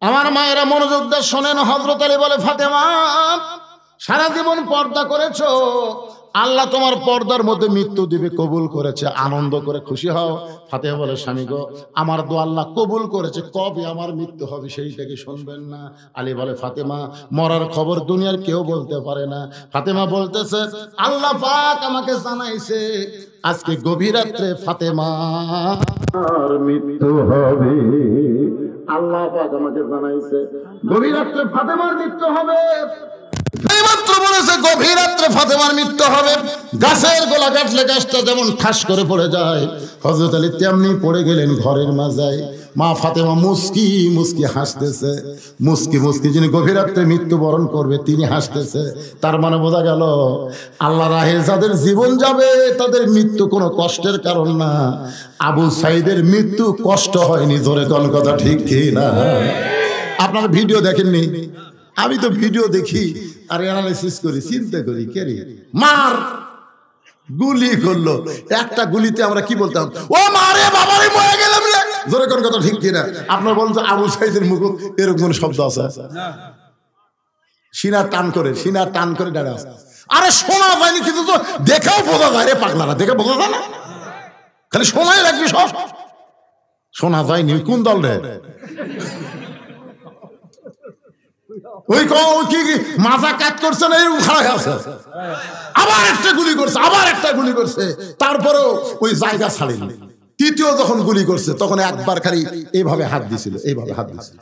আমার মায়েরা মনোযোগ দিয়ে শোনেন, হযরত আলী বলে ফাতেমা সারা জীবন পর্দা করেছো, আল্লাহ তোমার পর্দার মধ্যে মৃত্যু দিবে কবুল করেছে, আনন্দ করে খুশি হও। ফাতেমা বলে স্বামী গো আমার দোয়া আল্লাহ কবুল করেছে, কবে আমার মৃত্যু হবে সেইটাকে শুনবেন না? আলী বলে ফাতেমা মরার খবর দুনিয়ার কেউ বলতে পারে না। ফাতেমা বলতেছে আল্লাহ পাক আমাকে জানাইছে আজকে গভীর রাত্রে ফাতেমার মৃত্যু হবে। আল্লাহ পাক আমাকে জানাইছে গভীর রাত্রে ফাতেমার মৃত্যু হবে। এইমাত্র বলেছে গভীর রাত্রে ফাতেমার মৃত্যু হবে। গাছের গোলা কাটলে গাছটা যেমন ঠাস করে পড়ে যায়, হযরত আলী তেমনি পড়ে গেলেন ঘরের মাঝায়। মা ফাতেমা মুস্কি মুস্কি হাসতেছে, মুস্কি মুস্কি যিনি গভীর রাত্রে মৃত্যুবরণ করবে তিনি হাসতেছে। তার মানে বোঝা গেল আল্লাহ রাহে যাদের জীবন যাবে তাদের মৃত্যু কোনো কষ্টের কারণ না। আবু সাইদের মৃত্যু কষ্ট হয়নি, জোরে কোন কথা ঠিক কি না? আপনারা ভিডিও দেখেননি? আমি তো ভিডিও দেখি আর অ্যানালাইসিস করি, চিন্তা করি কে রে মার গুলি করলো, একটা গুলিতে আমরা কি বলতাম? ও মারে বাবারে মরে গেলাম রে, জোরে কোন কথা ঠিক কিনা? আপনার বলুন তো আবু সাইদের মুখ এরকম কোন শব্দ আছে? সিনা টান করে দাঁড়া আছে। আরে শোনা যায়নি কিন্তু তো দেখেও বোঝা যায় রে পাগলারা, দেখে বোঝা যায় না? খালি শোনাই লাগবে, সব শোনা যায়নি। কোন দল রে? ওই কি মাজা কাট করছে না এরকম খারাপ আছে, আবার একটা গুলি করছে, আবার একটা গুলি করছে, তারপরেও ওই জায়গা ছাড়েনি। তৃতীয় যখন গুলি করছে তখন একবার খালি এইভাবে হাত দিছিল, এইভাবে হাত দিছিল।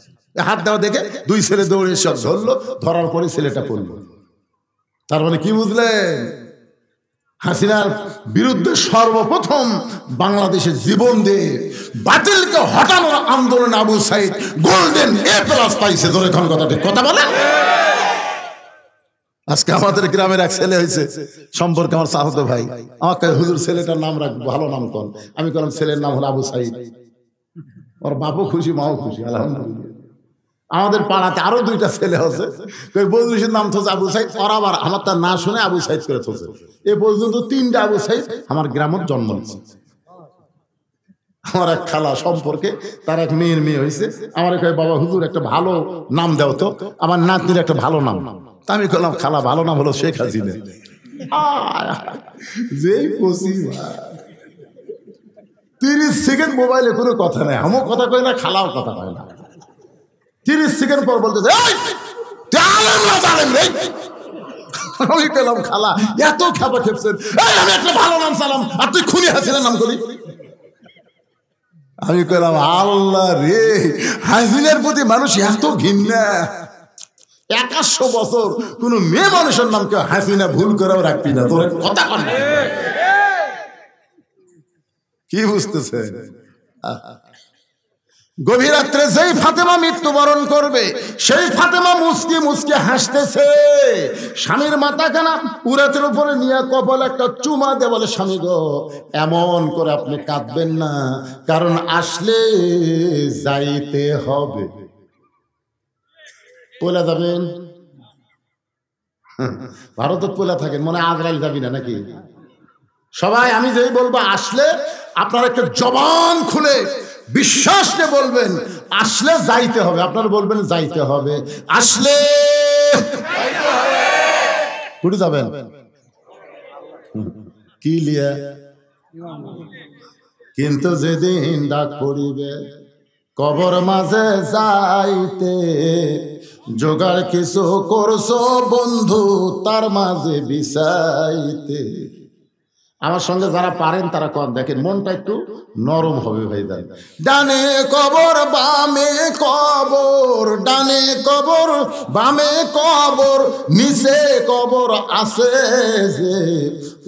হাত দেওয়া দেখে দুই ছেলে দৌড়ে সব ধরলো, ধরার পরে ছেলেটা পড়লো। তার মানে কি বুঝলেন? হাসিনার বিরুদ্ধে সর্বপ্রথম বাংলাদেশের জীবন দিয়ে বাতিলকে হটানোর আন্দোলন আবু সাইদ গোল্ডেন A+ পাইছে। ধরে কোন কথা ঠিক কথা বলে। আজকে আমাদের গ্রামের এক ছেলে হয়েছে সম্পর্কে আমার চাহতো ভাই আমাকে হুজুর ছেলেটার নাম রাখ, ভালো নাম কোন? আমি বললাম ছেলের নাম হলো আবু সাইদ। ওর বাপও খুশি মাও খুশি আলহামদুলিল্লাহ। আমাদের পাড়াতে আরো 2টা ছেলে আছে, বজলুসের নাম থোছে আবু সাইদ, ওরা আবার আমার তার না শুনে আবু সাইদ করে থোছে। এ পর্যন্ত 3টা আবু সাইদ আমার গ্রামের জন্ম নিয়েছে। আমার এক খালা সম্পর্কে তার এক মেয়ের মেয়ে হয়েছে, আমার কয় বাবা হুজুর একটা ভালো নাম দাও তো, আমার নাতনির একটা ভালো নাম। তা আমি বললাম খালা ভালো নাম হলো শেখ হাসিনা। যে 30 সেকেন্ড মোবাইলে কোনো কথা নাই, আমিও কথা কই না, খালাও কথা কয় না। 30 সেকেন্ড পর বলতেছে আমি পেলাম খালা এত খাপা খেপছেন, আমি একটা ভালো নাম চালাম আর তুই খুনি হাসিনার নাম করি। আমি কইলাম আল্লাহ রে, হাসিনার প্রতি মানুষ এত ঘৃণা। 100 বছর কোন মেয়ে মানুষের নাম কেউ হাসিনা ভুল করেও রাখবি না, তোর কথা কর। কি বুঝতেছে? গভীর রাত্রে যেই ফাতেমা মৃত্যুবরণ করবে সেই ফাতেমা মুস্কি মুস্কি হাসতেছে। স্বামীর মাথাখানা উরাতের উপরে নিয়ে কপালে একটা চুমা দিয়ে বলে স্বামী গো এমন করে আপনি কাঁদবেন না, কারণ আসলে যাইতে হবে। পোলা যাবেন? ভারতত পোলা থাকেন, মনে আজরাইল যাবি না নাকি? সবাই আমি যেই বলবো আসলে আপনারা একটা জবান খুলে বিশ্বাস নিয়ে বলবেন, আসলে যাইতে হবে। আপনারা বলবেন যাইতে হবে, আসলে কুড়ি যাবেন কি লিয়া, কিন্তু যেদিন ডাক পড়িবে কবর মাঝে যাইতে, জোগাড় কিছু করছো বন্ধু তার মাঝে বিছাইতে। আমার সঙ্গে যারা পারেন তারা কম দেখেন, মনটা একটু নরম হবে ভাই। ডানে কবর বামে কবর, ডানে কবর বামে কবর, নিচে কবর আছে যে,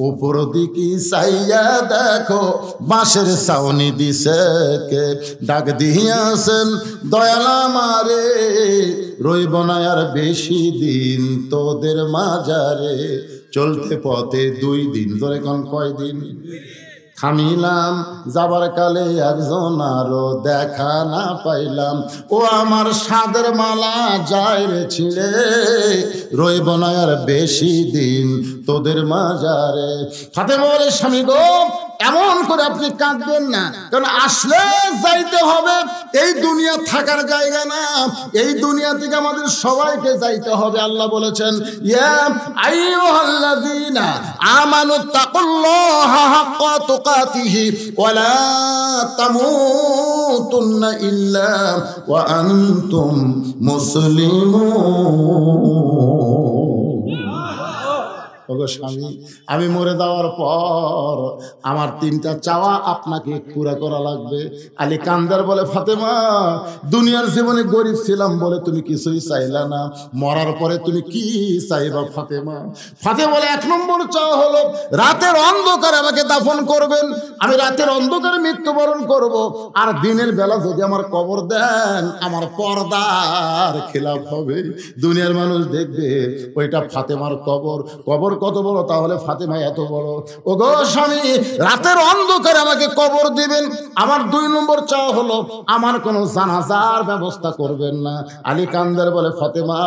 উপর দিকে চাইয়া দেখো বাঁশের ছাউনি দিছে কে। ডাক দিয়াছেন দয়াল আমারে, রইব না আর বেশি দিন তোদের মাজারে। চলতে পথে 2 দিন, ধরে কোন কয়দিন থামিলাম, যাবার কালে একজন আরো দেখা না পাইলাম। ও আমার সাদের মালা যায় রে ছিঁড়ে, রইব না আর বেশি দিন তোদের মাজারে। ফাতেমা বলে স্বামী গো, এমন করে আপনি কাঁদবেন না, কারণ আসলে যাইতে হবে। এই দুনিয়া থাকার জায়গা না, এই দুনিয়া থেকে আমাদের সবাইকে যাইতে হবে। আল্লাহ বলেছেন ইয়া আইয়ুহাল্লাযীনা আমানু তাকুল্লাহা হাক্কা তুকাতিহি ওয়া লা তামুতুন্না ইল্লা ওয়া আনতুম মুসলিমুন। স্বামী, আমি মরে যাওয়ার পর আমার 3টা চাওয়া আপনাকে পুরা করা লাগবে। আলী কান্দার বলে ফাতেমা, দুনিয়ার জীবনে গরিব ছিলাম বলে তুমি কিছুই চাইলা না, মরার পরে তুমি কি চাইবা ফাতেমা? ফাতেমা বলে 1 নম্বর চাওয়া হলো রাতের অন্ধকারে আমাকে দাফন করবেন, আমি রাতের অন্ধকারে মৃত্যুবরণ করব। আর দিনের বেলা যদি আমার কবর দেন, আমার পর্দার খেলাফ হবে, দুনিয়ার মানুষ দেখবে ওইটা ফাতেমার কবর। কবর কত বড়, তাহলে ফাতেমা এত বড়। ও গো স্বামী, রাতের অন্ধকারে আমাকে কবর দিবেন। আমার 2 নম্বর চাওয়া হলো আমার কোনো জানাজার ব্যবস্থা করবেন না। আলী কান্দার বলে ফাতেমা,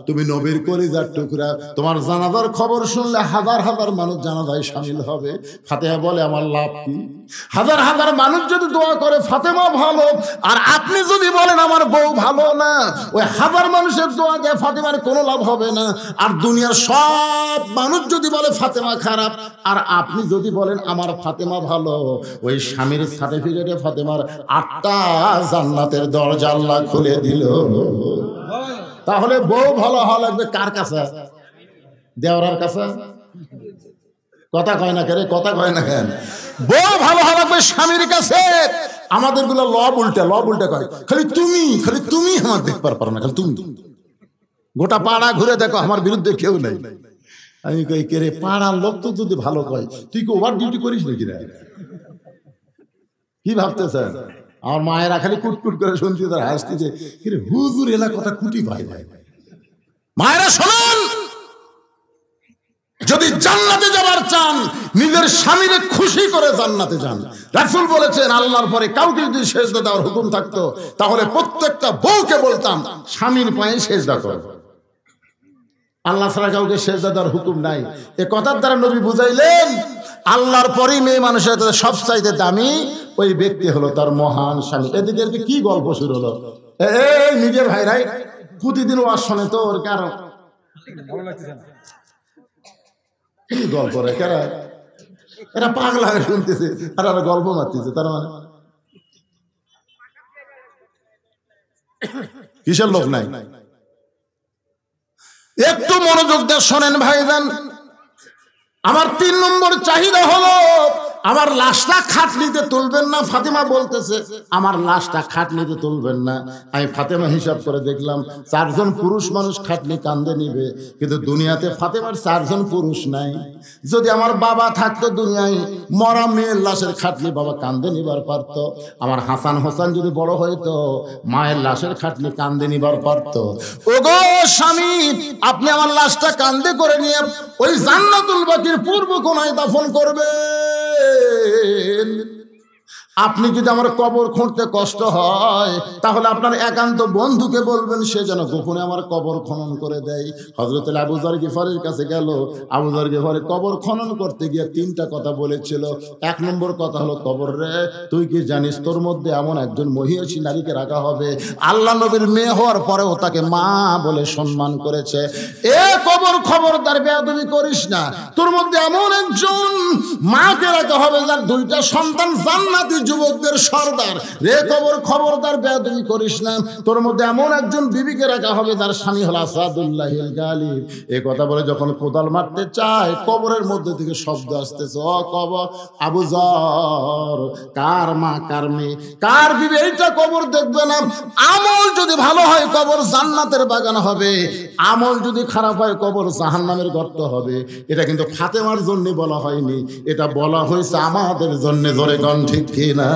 তুমি নবীর কলিজার টুকরা, তোমার জানাজার খবর শুনলে হাজার হাজার মানুষ জানাজায় শামিল হবে। ফাতেমা বলে আমার লাভ কি? হাজার হাজার মানুষ যদি দোয়া করে ফাতেমা ভালো, আর আপনি যদি বলেন আমার বউ ভালো না, ওই হাজার মানুষের দোয়া দিয়ে ফাতেমার কোনো লাভ হবে না। আর দুনিয়ার সব মানুষ যদি বলে ফাতেমা খারাপ, আর আপনি যদি বলেন আমার ফাতেমা ভালো, ওই স্বামীর সার্টিফিকেটে ফাতেমার 8টা জান্নাতের দরজা আল্লাহ খুলে দিল। তাহলে বউ ভালো হওয়া লাগবে কার কাছে? দেওরার কাছে? কথা কয় না কেন, কথা কয় না কেন? বউ ভালো হওয়া লাগবে স্বামীর কাছে। আমাদের গুলো লব উল্টা কয়, খালি তুমি আমার দেখবার পারো না, খালি তুমি। গোটা পাড়া ঘুরে দেখো আমার বিরুদ্ধে কেউ নাই। আমি কই কে রে, পাড়ার লোক তো যদি ভালো কয়, তুই কি ওভার ডিউটি করিস নাকি রে? কি ভাবতেছেন? আমার মায়েরা খালি কুটকুট করে শুনছি, তার হাসতেছে, কি রে হুজুর এলা কথা কুটি ভাই। মায়েরা শুনুন, যদি জান্নাতে যাবার চান, নিজের স্বামীকে খুশি করে জান্নাতে যান। রাসূল বলেছেন আল্লাহর পরে কাউকে যদি সেজদা দেওয়ার হুকুম থাকতো, তাহলে প্রত্যেকটা বউকে বলতাম স্বামীর পায়ে সেজদা করো। আল্লাহ ছাড়া কাউকে সেজদা দেওয়ার হুকুম নাই। এ কথার দ্বারা নবী বুঝাইলেন আল্লাহর পরেই মেয়ে মানুষের সবচাইতে দামি ওই ব্যক্তি হলো তার মহান স্বামী। এদিকে কি গল্প শুরু হলো? এই নিজের ভাইরাই প্রতিদিন ওয়াজ শোনে, তো ওর কারণ কি গল্প রে, এরা পাগলা হয়ে শুনতেছে আর আর গল্প মারতেছে। তার মানে কিসের লোক নাই? একটু মনোযোগ দিয়ে শোনেন ভাইজান। আমার 3 নম্বর চাহিদা হলো আমার লাশটা খাটনিতে তুলবেন না। ফাতেমা বলতেছে আমার লাশটা খাটনিতে তুলবেন না। আমি ফাতেমা হিসাব করে দেখলাম 4 জন পুরুষ মানুষ খাটনি কান্দে নিবে, কিন্তু দুনিয়াতে ফাতেমার 4 জন পুরুষ নাই। যদি আমার বাবা থাকতো দুনিয়ায়, মরা মেয়ের লাশের খাটনি বাবা কান্দে নিবার পারত। আমার হাসান হোসেন যদি বড় হইতো, মায়ের লাশের খাটনি কান্দে নিবার পারত। ওগো স্বামী, আপনি আমার লাশটা কান্দে করে নিয়ে ওই জান্নাতুল বাকির পূর্ব কোণায় দাফন করবেন। আপনি যদি আমার কবর খুঁড়তে কষ্ট হয় তাহলে আপনার একান্ত বন্ধুকে বলবেন সে যেন গোপনে আমার কবর খনন করে দেয়। হযরত আবু যর গিফারির কাছে গেল। আবু যর গিফারি কবর খনন করতে গিয়ে তিনটা কথা বলেছিল। এক নম্বর কথা হলো, কবর রে তুই কি জানিস তোর মধ্যে এমন একজন মহিষী নারীকে রাখা হবে, আল্লাহ নবীর মেয়ে হওয়ার পরেও তাকে মা বলে সম্মান করেছে। এ কবর খবরদার বেয়াদবি করিস না, তোর মধ্যে এমন একজন মাকে রাখা হবে যার দুইটা সন্তান জান্নাতি যুবকদের সর্দার। রে কবর খবরদার বেয়াদবি করিস না, তোর মধ্যে এমন একজন বিবিকে রাখা হবে যার স্বামী হলো আসাদুল্লাহিল গালিব। এই কথা বলে যখন কোদাল মারতে চায় কবরের মধ্যে থেকে শব্দ আসতেছে, ও কবর আবু যর, কার মা কার মেয়ে কার বিবি এইটা কবর দেখবে না। আমল যদি ভালো হয় কবর জান্নাতের বাগান হবে, আমল যদি খারাপ হয় কবর জাহান্নামের গর্ত হবে। এটা কিন্তু ফাতেমার জন্য বলা হয়নি, এটা বলা হয়েছে আমাদের জন্য। জোরে কোন ঠিক কি না?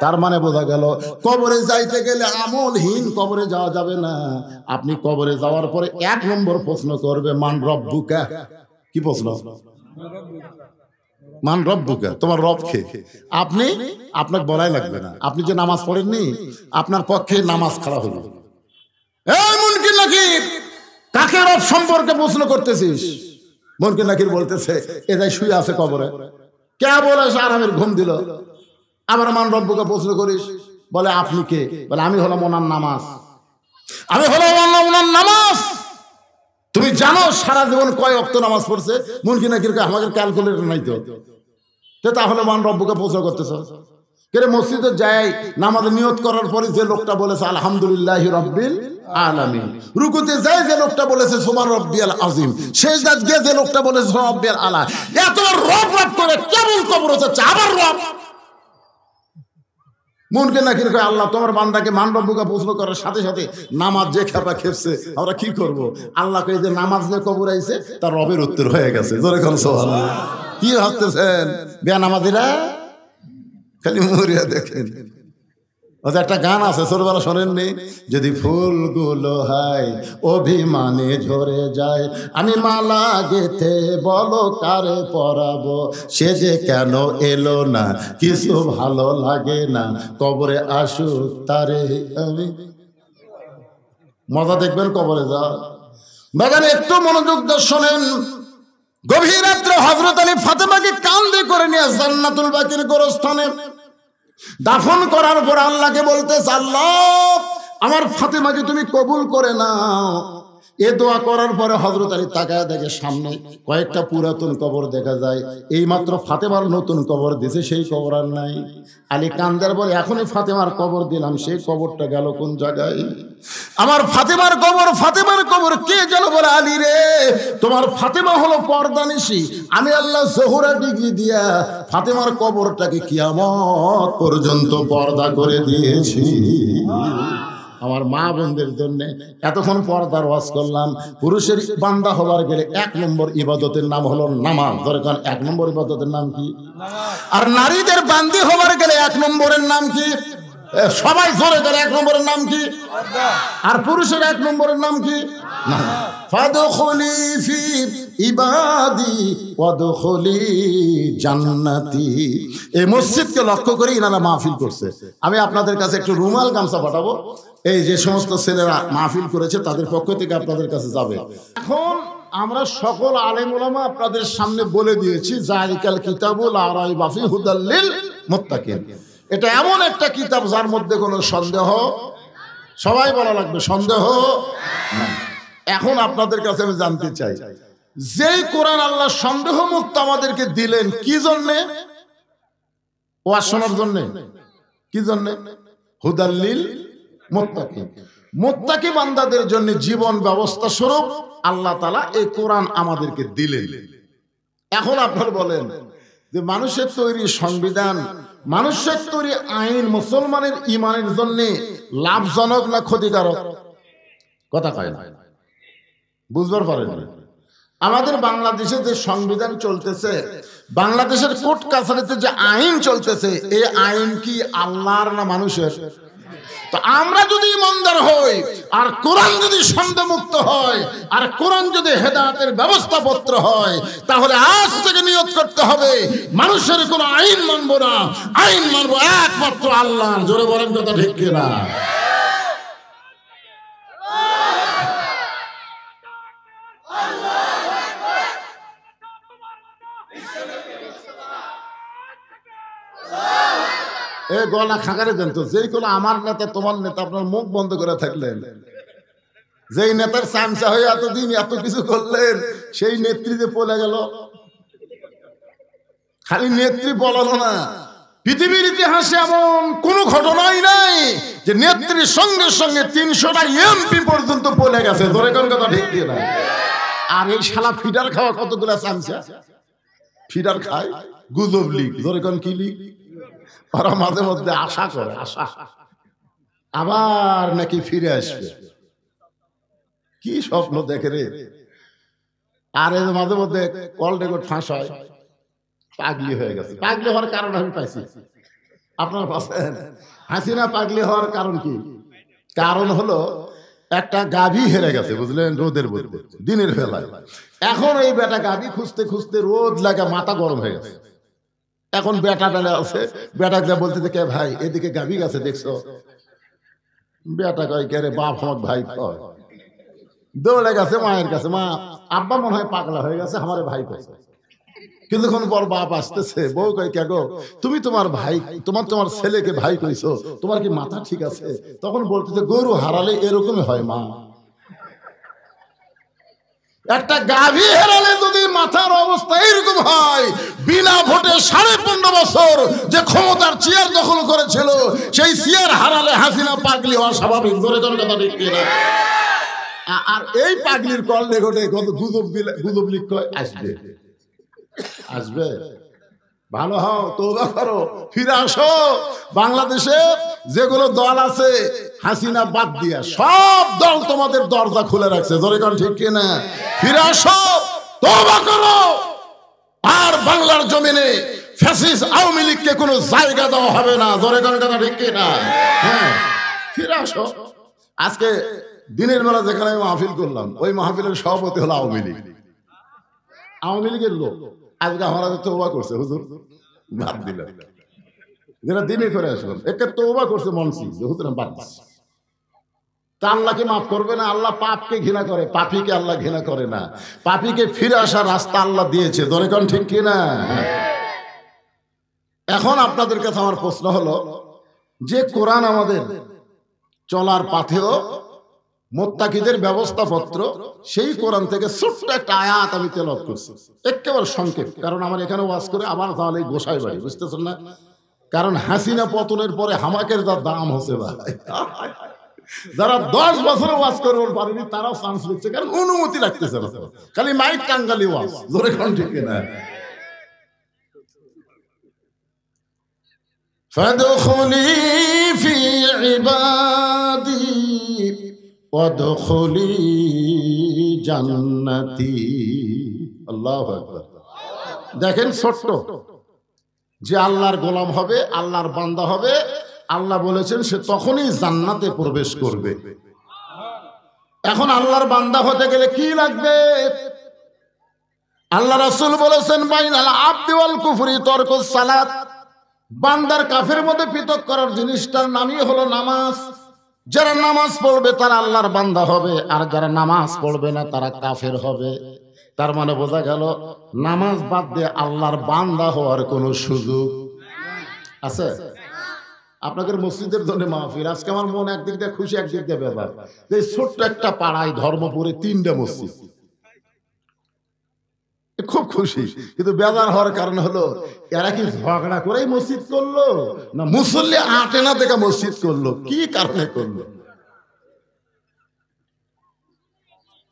তার মানে বোঝা গেল কবরে যাইতে গেলে আমলহীন কবরে যাওয়া যাবে না। আপনি কবরে যাওয়ার পরে এক নম্বর প্রশ্ন করবে, মান রব্বুকা। কি প্রশ্ন? মান রব্বুকা, তোমার রব কে? আপনি আপনাকে বলাই লাগবে না, আপনি যে নামাজ পড়েননি আপনার পক্ষে নামাজ খারাপ হবে। এই মুনকির নাকির, কাকে রব সম্পর্কে প্রশ্ন করতেছিস? মুনকির নাকির বলতেছে এদাই শুয়ে আছে কবরে, কে বলে আরামের ঘুম দিল, আবার মান রব্বুকে প্রশ্ন করিস। বলে আপনি কে? বলে আমি হলাম ওনার নামাজ, আমি হলাম ওনার নামাজ। তুমি জানো সারা জীবন কয় ওয়াক্ত নামাজ পড়ছে? মুনকির নাকির আমাদের ক্যালকুলেটর নাই তো, তাহলে মান রব্বুকে প্রশ্ন করতেছ কেরে? মসজিদে যাই নামাজে নিয়ত করার পরে যে লোকটা বলেছে আলহামদুলিল্লাহি রাব্বিল আলামিন, রুকুতে যায় যে লোকটা বলেছে সুবহান রাব্বিয়াল আযীম, সেজদায় গিয়ে যে লোকটা বলেছে সুবহান রাব্বিয়াল আলা, এত রব রব করে কেমন কবর হচ্ছে আবার রব। মুনকির নাকির কয় আল্লাহ তোমার বান্দাকে মান রব্বুকে প্রশ্ন করার সাথে সাথে নামাজ যে খেপা খেপছে, আমরা কি করব? আল্লাহ কয় যে নামাজ যে কবর আইছে তার রবের উত্তর হয়ে গেছে। জোরে কোন সুবহানাল্লাহ। কি ভাবতেছেন বেনামাজিরা? খালি মরিয়া দেখেন। একটা গান আছে ছোটবেলা শোনেননি? যদি ফুলগুলো হয় অভিমানে ঝরে যায়, আমি মালা গেথে বলো কারে পরাবো, সে যে কেন এলো না, কিছু ভালো লাগে না, কবরে আসুক তারে আমি। মজা দেখবেন কবরে যা। বাগানে একটু মনোযোগ দিয়ে শোনেন। গভীর রাত্রে হযরত আলী ফাতেমাকে কাঁধে করে নিয়ে জান্নাতুল বাকির গোরস্থানে দাফন করার পর আল্লাহকে বলতেছে, আল্লাহ আমার ফাতেমাকে তুমি কবুল করে নাও। এ দোয়া করার পরে হযরত আলী তাকায় দেখে সামনে কয়েকটা পুরাতন কবর দেখা যায়। এই মাত্র ফাতেমার নতুন কবর দিছে, সেই কবর আর নাই। আলী কান্দার পরে এখনই ফাতেমার কবর দিলাম, সেই কবরটা গেল কোন জায়গায়? আমার ফাতেমার কবর, ফাতেমার কবর কে যেন বলে, আলী রে তোমার ফাতেমা হলো পর্দানিশী, আমি আল্লাহ জোহরা ডিগ্রি দিয়া ফাতেমার কবরটাকে কিয়ামত পর্যন্ত পর্দা করে দিয়েছি। আমার মা বোনদের জন্য এতক্ষণ পর্দার ওয়াজ করলাম। পুরুষের বান্দা হবার গেলে এক নম্বর ইবাদতের নাম হলো নামাজ। দরকার এক নম্বর ইবাদতের নাম কি? আর নারীদের বান্দি হবার গেলে এক নম্বরের নাম কি? সবাই জোরে করে এক নম্বরের নাম কি? আর পুরুষের এক নম্বরের নাম কি? ফাদখুলি ফি ইবাদি ওয়াদখুলি জান্নাতি। এই মসজিদকে লক্ষ্য করে ইনারা মাহফিল করছে। আমি আপনাদের কাছে একটু রুমাল গামছা পাঠাবো, এই যে সমস্ত ছেলেরা মাহফিল করেছে তাদের পক্ষ থেকে আপনাদের কাছে যাবে। এখন আমরা সকল আলেম ওলামা আপনাদের সামনে বলে দিয়েছি, যালিকাল কিতাবুল লা রাইবা ফিহি হুদাল লিল মুত্তাকিন। এটা এমন একটা কিতাব যার মধ্যে কোনো সন্দেহ, সবাই বলা লাগবে সন্দেহ। এখন আপনাদের কাছে আমি জানতে চাই, যেই কোরআন আল্লাহ সন্দেহ মুক্ত আমাদেরকে দিলেন কি জন্যে? ওয়াজ শোনার জন্যে। কি জন্যে? হুদাল লিল মুত্তাকিন, মুত্তাকি বান্দাদের জন্য জীবন ব্যবস্থা স্বরূপ আল্লাহ তাআলা এই কোরআন আমাদেরকে দিলেন। এখন আপনারা বলেন যে মানুষের তৈরি সংবিধান, মানুষের তৈরি আইন মুসলমানের ইমানের জন্য লাভজনক না ক্ষতিকারক? কথা কয় না, বুঝবার পারেন। আমাদের বাংলাদেশে যে সংবিধান চলতেছে, বাংলাদেশের কোর্ট কাছারিতে যে আইন চলতেছে, এই আইন কি আল্লাহর না মানুষের? তো আমরা যদি ইমানদার হই আর কোরআন যদি সন্দেহমুক্ত হয় আর কোরআন যদি হেদায়েতের ব্যবস্থাপত্র হয়, তাহলে আজ থেকে নিয়ত করতে হবে মানুষের কোনো আইন মানবো না, আইন মানবো একমাত্র আল্লাহ। জোরে বলেন কথা ঠিক কিনা? এ গলা খাকারে দেন তো, যেই কোনো আমার নেতা তোমার নেতা আপনার মুখ বন্ধ করে থাকলেন, যেই নেতার চামচা হয়ে এতদিন এত কিছু করলেন, সেই নেত্রীতে পড়ে গেল। খালি নেত্রী বলানো না, পৃথিবীর ইতিহাসে এমন কোন ঘটনাই নাই যে নেত্রীর সঙ্গে সঙ্গে 300টা এমপি পর্যন্ত পড়ে গেছে। ধরে কোন কথা ঠিক কি না? আর এই শালা ফিডার খাওয়া কতগুলা চামচা ফিডার খায়, গুজব লিগ। ধরে কোন কি লিগ? ওরা মাঝে মধ্যে আশা করে, আশা আবার নাকি ফিরে আসবে, কি স্বপ্ন দেখে রে। আর মাঝে মধ্যে কল রেকর্ড ফাঁস হয়, পাগলি হয়ে গেছে। পাগলি হওয়ার কারণ আমি পাইছি, আপনারা পাচ্ছেন? হাসিনা পাগলি হওয়ার কারণ কি? কারণ হলো একটা গাভী হেরে গেছে, বুঝলেন, রোদের মধ্যে দিনের বেলায়। এখন এই বেটা গাভী খুঁজতে খুঁজতে রোদ লাগা মাথা গরম হয়ে গেছে। এখন বেটা বেলা আছে, বেটা যা বলতে কে ভাই এদিকে গাভী গেছে দেখছো? বেটা কয় কে রে বাপ আমার ভাই কয়। দৌড়ে গেছে মায়ের কাছে, মা আব্বা মনে হয় পাগলা হয়ে গেছে, আমার ভাই কইছে। কিছুক্ষণ পর বাপ আসতেছে, বউ কয় কে গো তুমি তোমার ভাই তোমার ছেলেকে ভাই কইছো, তোমার কি মাথা ঠিক আছে? তখন বলতেছে গরু হারালে এরকমই হয় মা। একটা গাভী হারালে যদি মাথার অবস্থা এরকম হয়, বিনা ভোটে 15.5 বছর যে ক্ষমতার চেয়ার দখল করেছিল, সেই চেয়ার হারালে হাসিনা পাগলি হওয়া স্বাভাবিক। ধরে কোন কথা ঠিক কিনা? আর এই পাগলির কল রেকর্ডে কত গুজব লিখ আসবে, আসবে। ভালো হও, তওবা করো, ফিরে আসো। বাংলাদেশে যেগুলো দল আছে হাসিনা বাদ দিয়া সব দল তোমাদের দরজা খুলে রাখছে। ধরে কোন ঠিক কিনা? ফিরে আসো, তওবা করো। আর বাংলার জমিনে ফ্যাসিস্ট আওয়ামী লীগকে কোনো জায়গা দেওয়া হবে না। ধরে কোন কথা ঠিক কিনা? হ্যাঁ, ফিরে আসো। আজকে দিনের বেলা যেখানে আমি মাহফিল করলাম, ওই মাহফিলের সভাপতি হলো আওয়ামী লীগ, আওয়ামী লীগের লোক। আজকে আমরা তওবা করছে, হুজুর বাদ দিলাম, যেটা দিনে করে আসলাম একে তওবা করছে মনসি, হুজুর বাদ দিচ্ছি। তা আল্লাহকে মাফ করবে না? আল্লাহ পাপকে ঘৃণা করে, পাপীকে আল্লাহ ঘৃণা করে না। পাপীকে ফিরে আসার রাস্তা আল্লাহ দিয়েছে। ধরে কোন ঠিক কিনা? এখন আপনাদের কাছে আমার প্রশ্ন হলো, যে কোরআন আমাদের চলার পাথেও মুত্তাকিদের ব্যবস্থাপত্র, সেই কোরআন থেকে ছোট্ট একটা আয়াত আমি তেলাওয়াত করছি, একেবারে সংক্ষেপ। কারণ আমার এখানে ওয়াজ করে আবার তাহলে গোসাই বাড়ি, বুঝতেছেন না? কারণ হাসিনা পতনের পরে হামাকের যা দাম হচ্ছে ভাই, যারা 10 বছর ওয়াজ করবার পারেনি তারাও চান্স নিচ্ছে, কারণ অনুমতি রাখতেছে না, খালি মাইক টাঙ্গালি ওয়াজ। ধরে কোন ঠিক না? ফাদখুলি ফি ইবাদি ওয়াদখুলি জান্নাতি। আল্লাহু আকবার। দেখেন, ছোট্ট যে আল্লাহর গোলাম হবে, আল্লাহর বান্দা হবে, আল্লাহ বলেছেন সে তখনই জান্নাতে প্রবেশ করবে। এখন আল্লাহর বান্দা হতে গেলে কি লাগবে? আল্লাহ রাসূল বলেছেন বাইনাল আবদি ওয়াল কুফরি তরকুস সালাত। বান্দার কাফের মধ্যে পৃথক করার জিনিসটার নামই হলো নামাজ। যারা নামাজ পড়বে তারা আল্লাহর বান্দা হবে, আর যারা নামাজ পড়বে না তারা কাফের হবে। তার মানে বোঝা গেল নামাজ বাদ দিয়ে আল্লাহর বান্দা হওয়ার কোনো সুযোগ আছে? আপনাদের মসজিদের জন্য মাহফিল, আজকে আমার মন একদিক দিয়ে খুশি, একদিক দিয়ে বেজার। এই ছোট্ট একটা পাড়ায় ধর্মপুরে 3টা মসজিদ, খুব খুশি। কিন্তু বেজার হওয়ার কারণ হলো এরা কি ঝগড়া করেই মসজিদ করলো, না মুসল্লি আটে না দেখে মসজিদ করলো? কি কারণে করলো?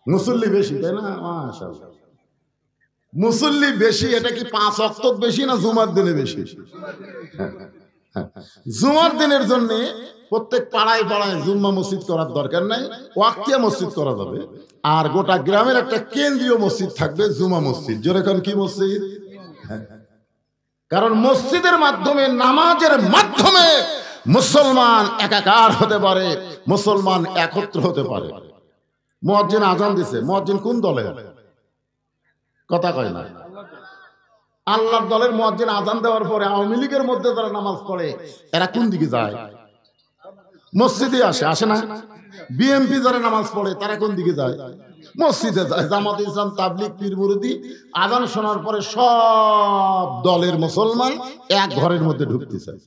মুসল্লি বেশি, তাই না? মাশাআল্লাহ, মুসল্লি বেশি। এটা কি 5 ওয়াক্ত বেশি না জুমার দিনে বেশি? জুমার দিনের জন্য প্রত্যেক পাড়ায় পাড়ায় জুম্মা মসজিদ করার দরকার নাই, ওয়াক্তিয়া মসজিদ করা যাবে। আর গোটা গ্রামের একটা কেন্দ্রীয় মসজিদ থাকবে, জুমা মসজিদ। যেরকম কি মসজিদ? কারণ মসজিদের মাধ্যমে, নামাজের মাধ্যমে মুসলমান একাকার হতে পারে, মুসলমান একত্র হতে পারে। মুয়াজ্জিন আজান দিছে, মুয়াজ্জিন কোন দলে? কথা কয় না। আল্লাহর দলের মুয়াজ্জিন আযান দেওয়ার পরে আওয়ামী লীগের মধ্যে যারা নামাজ পড়ে এরা কোন দিকে যায়? মসজিদে আসে না? বিএমপি যারা নামাজ পড়ে তারা কোন দিকে যায়? মসজিদে যায়। জামাত ইসলাম, তাবলীগ, পীর মুরিদি আযান শোনার পরে সব দলের মুসলমান এক ঘরের মধ্যে ঢুকতে চায়।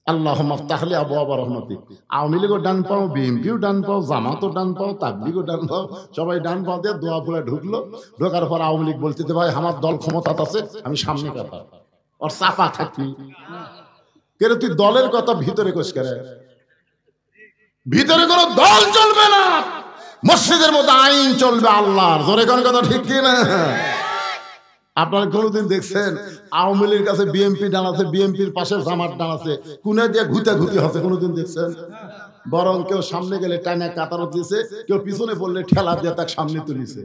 আল্লাহুম্মা আফতাহ লি আবওয়াব রাহমাতিক। আওয়ামী লীগও ডান পাও, বিএমপিও ডান পাও, জামাতও ডান পাও, তাবলীগও ডান পাও, সবাই ডান পাও দিয়ে দোয়া পড়ে ঢুকলো। ঢোকার পর আওয়ামী লীগ বলতে ভাই আমার দল ক্ষমতাতে আছে, আমি সামনে কথা আর চাপা থাকি। কেন তুই দলের কথা ভিতরে কোষ করে? ভিতরে কোনো দল চলবে না, মসজিদের মধ্যে আইন চলবে আল্লাহর। জোরে কোন কথা ঠিক কি না? আপনারা কোনোদিন দেখছেন আওয়ামী লীগের কাছে বিএমপি ডান আছে, বিএমপির পাশে জামাত ডান আছে, কোনে দিয়ে ঘুতি হচ্ছে? কোনোদিন দেখছেন? বরং কেউ সামনে গেলে টানা কাতার দিয়েছে, কেউ পিছনে পড়লে ঠেলা দিয়ে তাকে সামনে তুলিছে।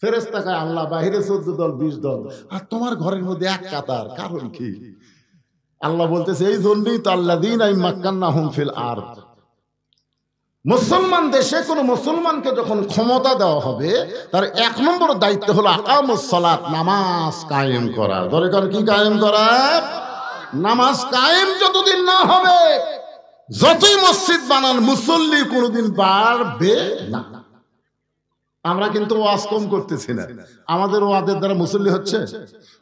ফেরেশতা কয় আল্লাহ বাহিরে 14 দল 20 দল আর তোমার ঘরের মধ্যে এক কাতার, কারণ কি? আল্লাহ বলতেছে এই জন্যই তো আল্লাযীনা মাক্কান্নাহুম ফিল আরদ। মুসলমান দেশে কোন মুসলমানকে যখন ক্ষমতা দেওয়া হবে তার 1 নম্বর দায়িত্ব হলো আকামুস সালাত, নামাজ কায়েম করা। দরকার কি কায়েম করা? নামাজ কায়েম যতদিন না হবে যতই মসজিদ বানান মুসল্লি কোনোদিন বাড়বে না। আমরা কিন্তু ওয়াজ কম করতেছি না, আমাদের ওয়াজের দ্বারা মুসল্লি হচ্ছে।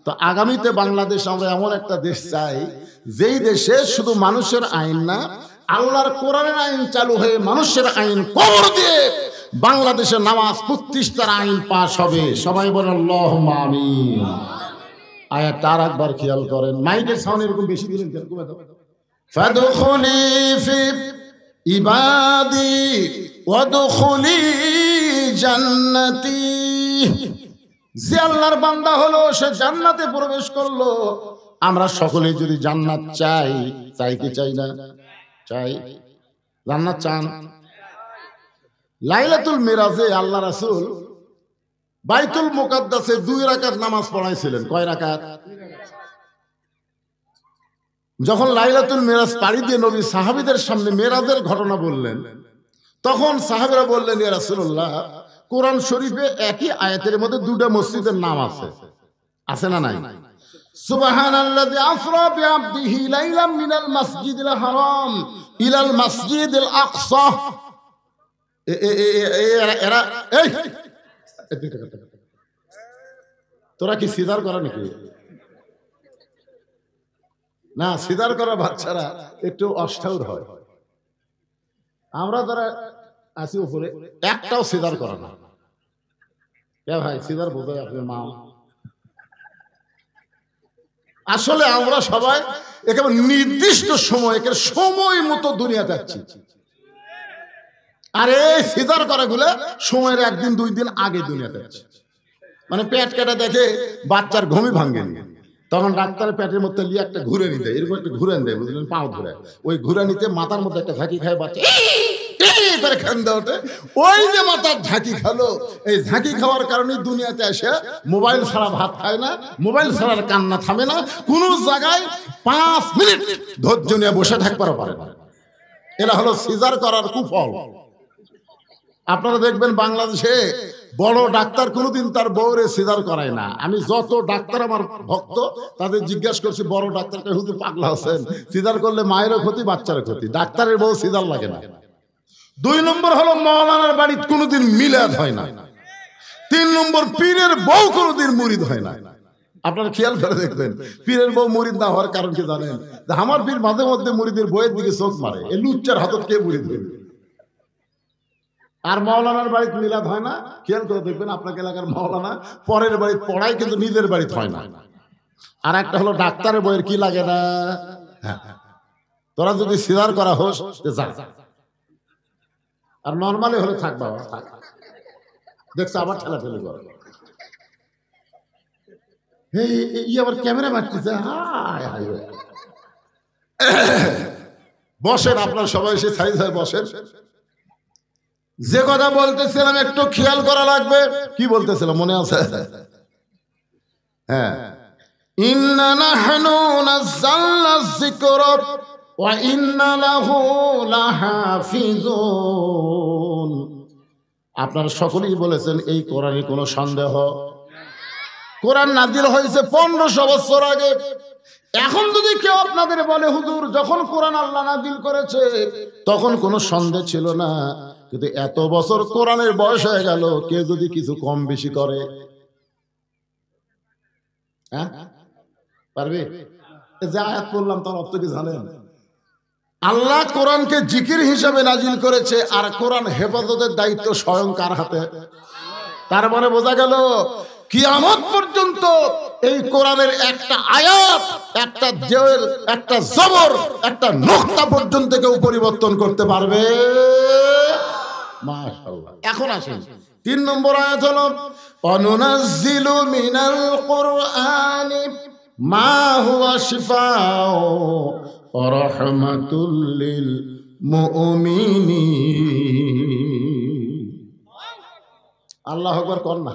তো আগামীতে বাংলাদেশ আমরা এমন একটা দেশ চাই যেই দেশে শুধু মানুষের আইন না, আল্লাহর কোরআনের আইন চালু হয়ে মানুষের আইন কবর দিয়ে বাংলাদেশের নামাজ 25টার আইন পাস হবে। সবাই বলেন আল্লাহুম্মা আমিন। আয়াতটা আরেকবার খেয়াল করেন, মাইকের সাউন্ড এরকম বেশি দিলেন কেন? কমে দাও। ফাদখুলি ফি ইবাদি ওয়াদখুলি জান্নাতি। যে আল্লাহর বান্দা হলো সে জান্নাতে প্রবেশ করলো। আমরা সকলেই যদি জান্নাত চাই, চাই কি চাই না? চাই। জান্নাত চান? লাইলাতুল মিরাজে আল্লাহ রাসূল বাইতুল মুকাদ্দাসে 2 রাকাত নামাজ পড়াইছিলেন। কয় রাকাত? যখন লাইলাতুল মিরাজ পাড়ি দিয়ে নবী সাহাবীদের সামনে মিরাজের ঘটনা বললেন, তখন সাহাবীরা বললেন ইয়া রাসূলুল্লাহ, কোরআন শরীফে একই আয়াতের মধ্যে 2টা মসজিদের নাম আছে, আছে না নাই? সুবহানাল্লাযী আসরা বিআবদিহি লাইলাম মিনাল মাসজিদিল হারাম ইলাল মাসজিদিল আকসা। এরা এই তোরা কি সিজার করা নাকি? না, সিজার করা বাচ্চারা একটু অষ্টাউর হয়। আমরা যারা আছি উপরে একটাও সিজার করা না। কে ভাই সিজার বোঝায় আপনার মা? আসলে আমরা সবাই একেবারে নির্দিষ্ট সময় মতো দুনিয়া যাচ্ছি। আর এই সিজার করা গুলা সময়ের 1 দিন 2 দিন আগে দুনিয়া যাচ্ছে। মানে পেট কেটে দেখে বাচ্চার ঘুমই ভাঙেনি, তখন ডাক্তারের পেটের মধ্যে লিয়ে একটা ঘুরে নিতে, এরকম একটা ঘুরেন দেয়, বুঝলেন, পাও ধরে ওই ঘুরে নিতে মাথার মধ্যে একটা ঝাঁকি খায় বাচ্চা, ওই যে মাথার ঝাঁকি খালো, এই ঝাঁকি খাওয়ার কারণে দুনিয়াতে এসে মোবাইল ছাড়া ভাত খায় না, মোবাইল ছাড়ার কান্না থামে না, কোন জায়গায় 5 মিনিট ধৈর্য নিয়ে বসে থাকবার পারে না। এরা হলো সিজার করার কুফল। আপনারা দেখবেন বাংলাদেশে বড় ডাক্তার কোনোদিন তার বউরে সিজার করায় না। আমি যত ডাক্তার আমার ভক্ত তাদের জিজ্ঞাসা করছি, বড় ডাক্তারকে হুজুর পাগলা আছেন, সিজার করলে মায়েরও ক্ষতি বাচ্চারও ক্ষতি, ডাক্তারের বউ সিজার লাগে না। 2 নম্বর হলো মাওলানার বাড়িতে কোনোদিন মিলাদ হয় না। 3 নম্বর পীরের বউ কোনোদিন মুরিদ হয় না। আপনারা খেয়াল করে দেখবেন, পীরের বউ মুরিদ না হওয়ার কারণ কি জানেন? আমার পীর মাঝে মধ্যে মুরিদের বউয়ের দিকে চোখ মারে, এই লুচ্চার হাতত কে মুরিদ হইবে। আর মাওলানার বাড়িতে মিলাদ হয় না, খেয়াল করে দেখবেন আপনাকে এলাকার মাওলানা পরের বাড়িতে পড়ায় কিন্তু নিজের বাড়িতে হয় না। আর একটা হলো ডাক্তারের বইয়ের কি লাগে না, তোরা যদি সিজার করা হোস যা, আর নর্মালি হলে থাক বাবা থাক, দেখছো আবার ঠেলা ঠেলে করে, আবার ক্যামেরা মারতেছে। বসেন আপনার সবাই এসে সাইজ হয় বসেন। যে কথা বলতেছিলাম একটু খেয়াল করা লাগবে। কি বলতেছিলাম মনে আছে? হ্যাঁ, ইন্না নাহনু নাযালনা যিকরা ওয়া ইন্না লাহু লাহাফিজুন। আপনারা সকলেই বলেছেন এই কোরআনে কোনো সন্দেহ। কোরআন নাজিল হয়েছে 1500 বছর আগে। এখন যদি কেউ আপনাদের বলে হুজুর যখন কোরআন আল্লাহ নাজিল করেছে তখন কোনো সন্দেহ ছিল না, কিন্তু এত বছর কোরআনের বয়স হয়ে গেল, কেউ যদি কিছু কম বেশি করে হ্যাঁ পারবে? যে আয়াত পড়লাম তার অর্থ কি জানেন? আল্লাহ কোরআনকে জিকির হিসাবে নাজিল করেছে, আর কোরআন হেফাজতের দায়িত্ব স্বয়ং কার হাতে? তার মানে বোঝা গেল কিয়ামত পর্যন্ত এই কোরআনের একটা আয়াত, একটা জের, একটা জবর, একটা নুকতা পর্যন্ত কেউ পরিবর্তন করতে পারবে মাশাআল্লাহ। এখন আসেন 3 নম্বর আয়াত হলো অনুনাজ্জিলু মিনাল কুরআনি মা হুয়া শিফাউ ওয়া রাহমাতুল লিল মুমিনিন। আল্লাহু আকবার কর না।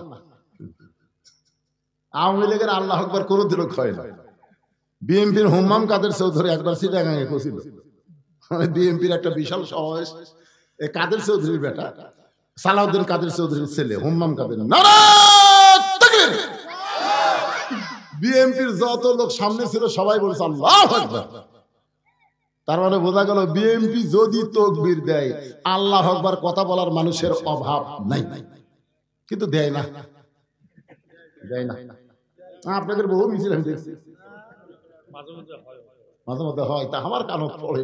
আওয়ামী লীগের আল্লাহু আকবার কোনো দিনও হয় না। বিএনপির হুম্মাম কাদের চৌধুরী একবার চিটাগাঙে গেছিল, বিএনপির একটা বিশাল সমাবেশ, এই কাদের চৌধুরীর বেটা সালাউদ্দিন কাদের চৌধুরীর ছেলে হুম্মাম কাদের, নারায়ে তাকবীর। বিএনপির যত লোক সামনে ছিল সবাই বলছে আল্লাহু আকবার। তার মানে বোঝা গেল বিএনপি যদি তাকবীর দেয় আল্লাহু আকবার কথা বলার মানুষের অভাব নাই, কিন্তু দেয় না, দেয় না। আপনাদের বহু মিছিল আমি দেখছি, মাঝে মধ্যে হয়, তা আমার কানও পড়ে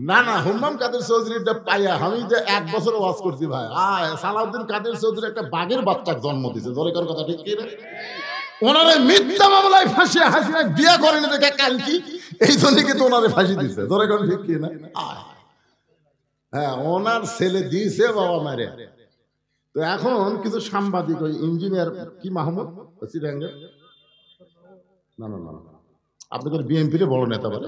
না। না হুম্মাম কাদের চৌধুরীটা পাইয়া আমি যে 1 বছর ওয়াজ করছি ভাই, সালাউদ্দিন কাদের চৌধুরী একটা বাঘের বাচ্চার জন্ম দিয়েছে, দরকার কথা ঠিক কি না? ওনারে মিথ্যা মামলায় ফাঁসি হাসিনা বিয়া করেনি দেখে কালকি, এই জন্য কিন্তু ওনারে ফাঁসি দিচ্ছে, দরকার ঠিক কি না? হ্যাঁ ওনার ছেলে দিয়েছে বাবা মারে। তো এখন কিছু সাংবাদিক ওই ইঞ্জিনিয়ার কি মাহমুদ না না না আপনাদের বিএনপির বড় নেতা বলে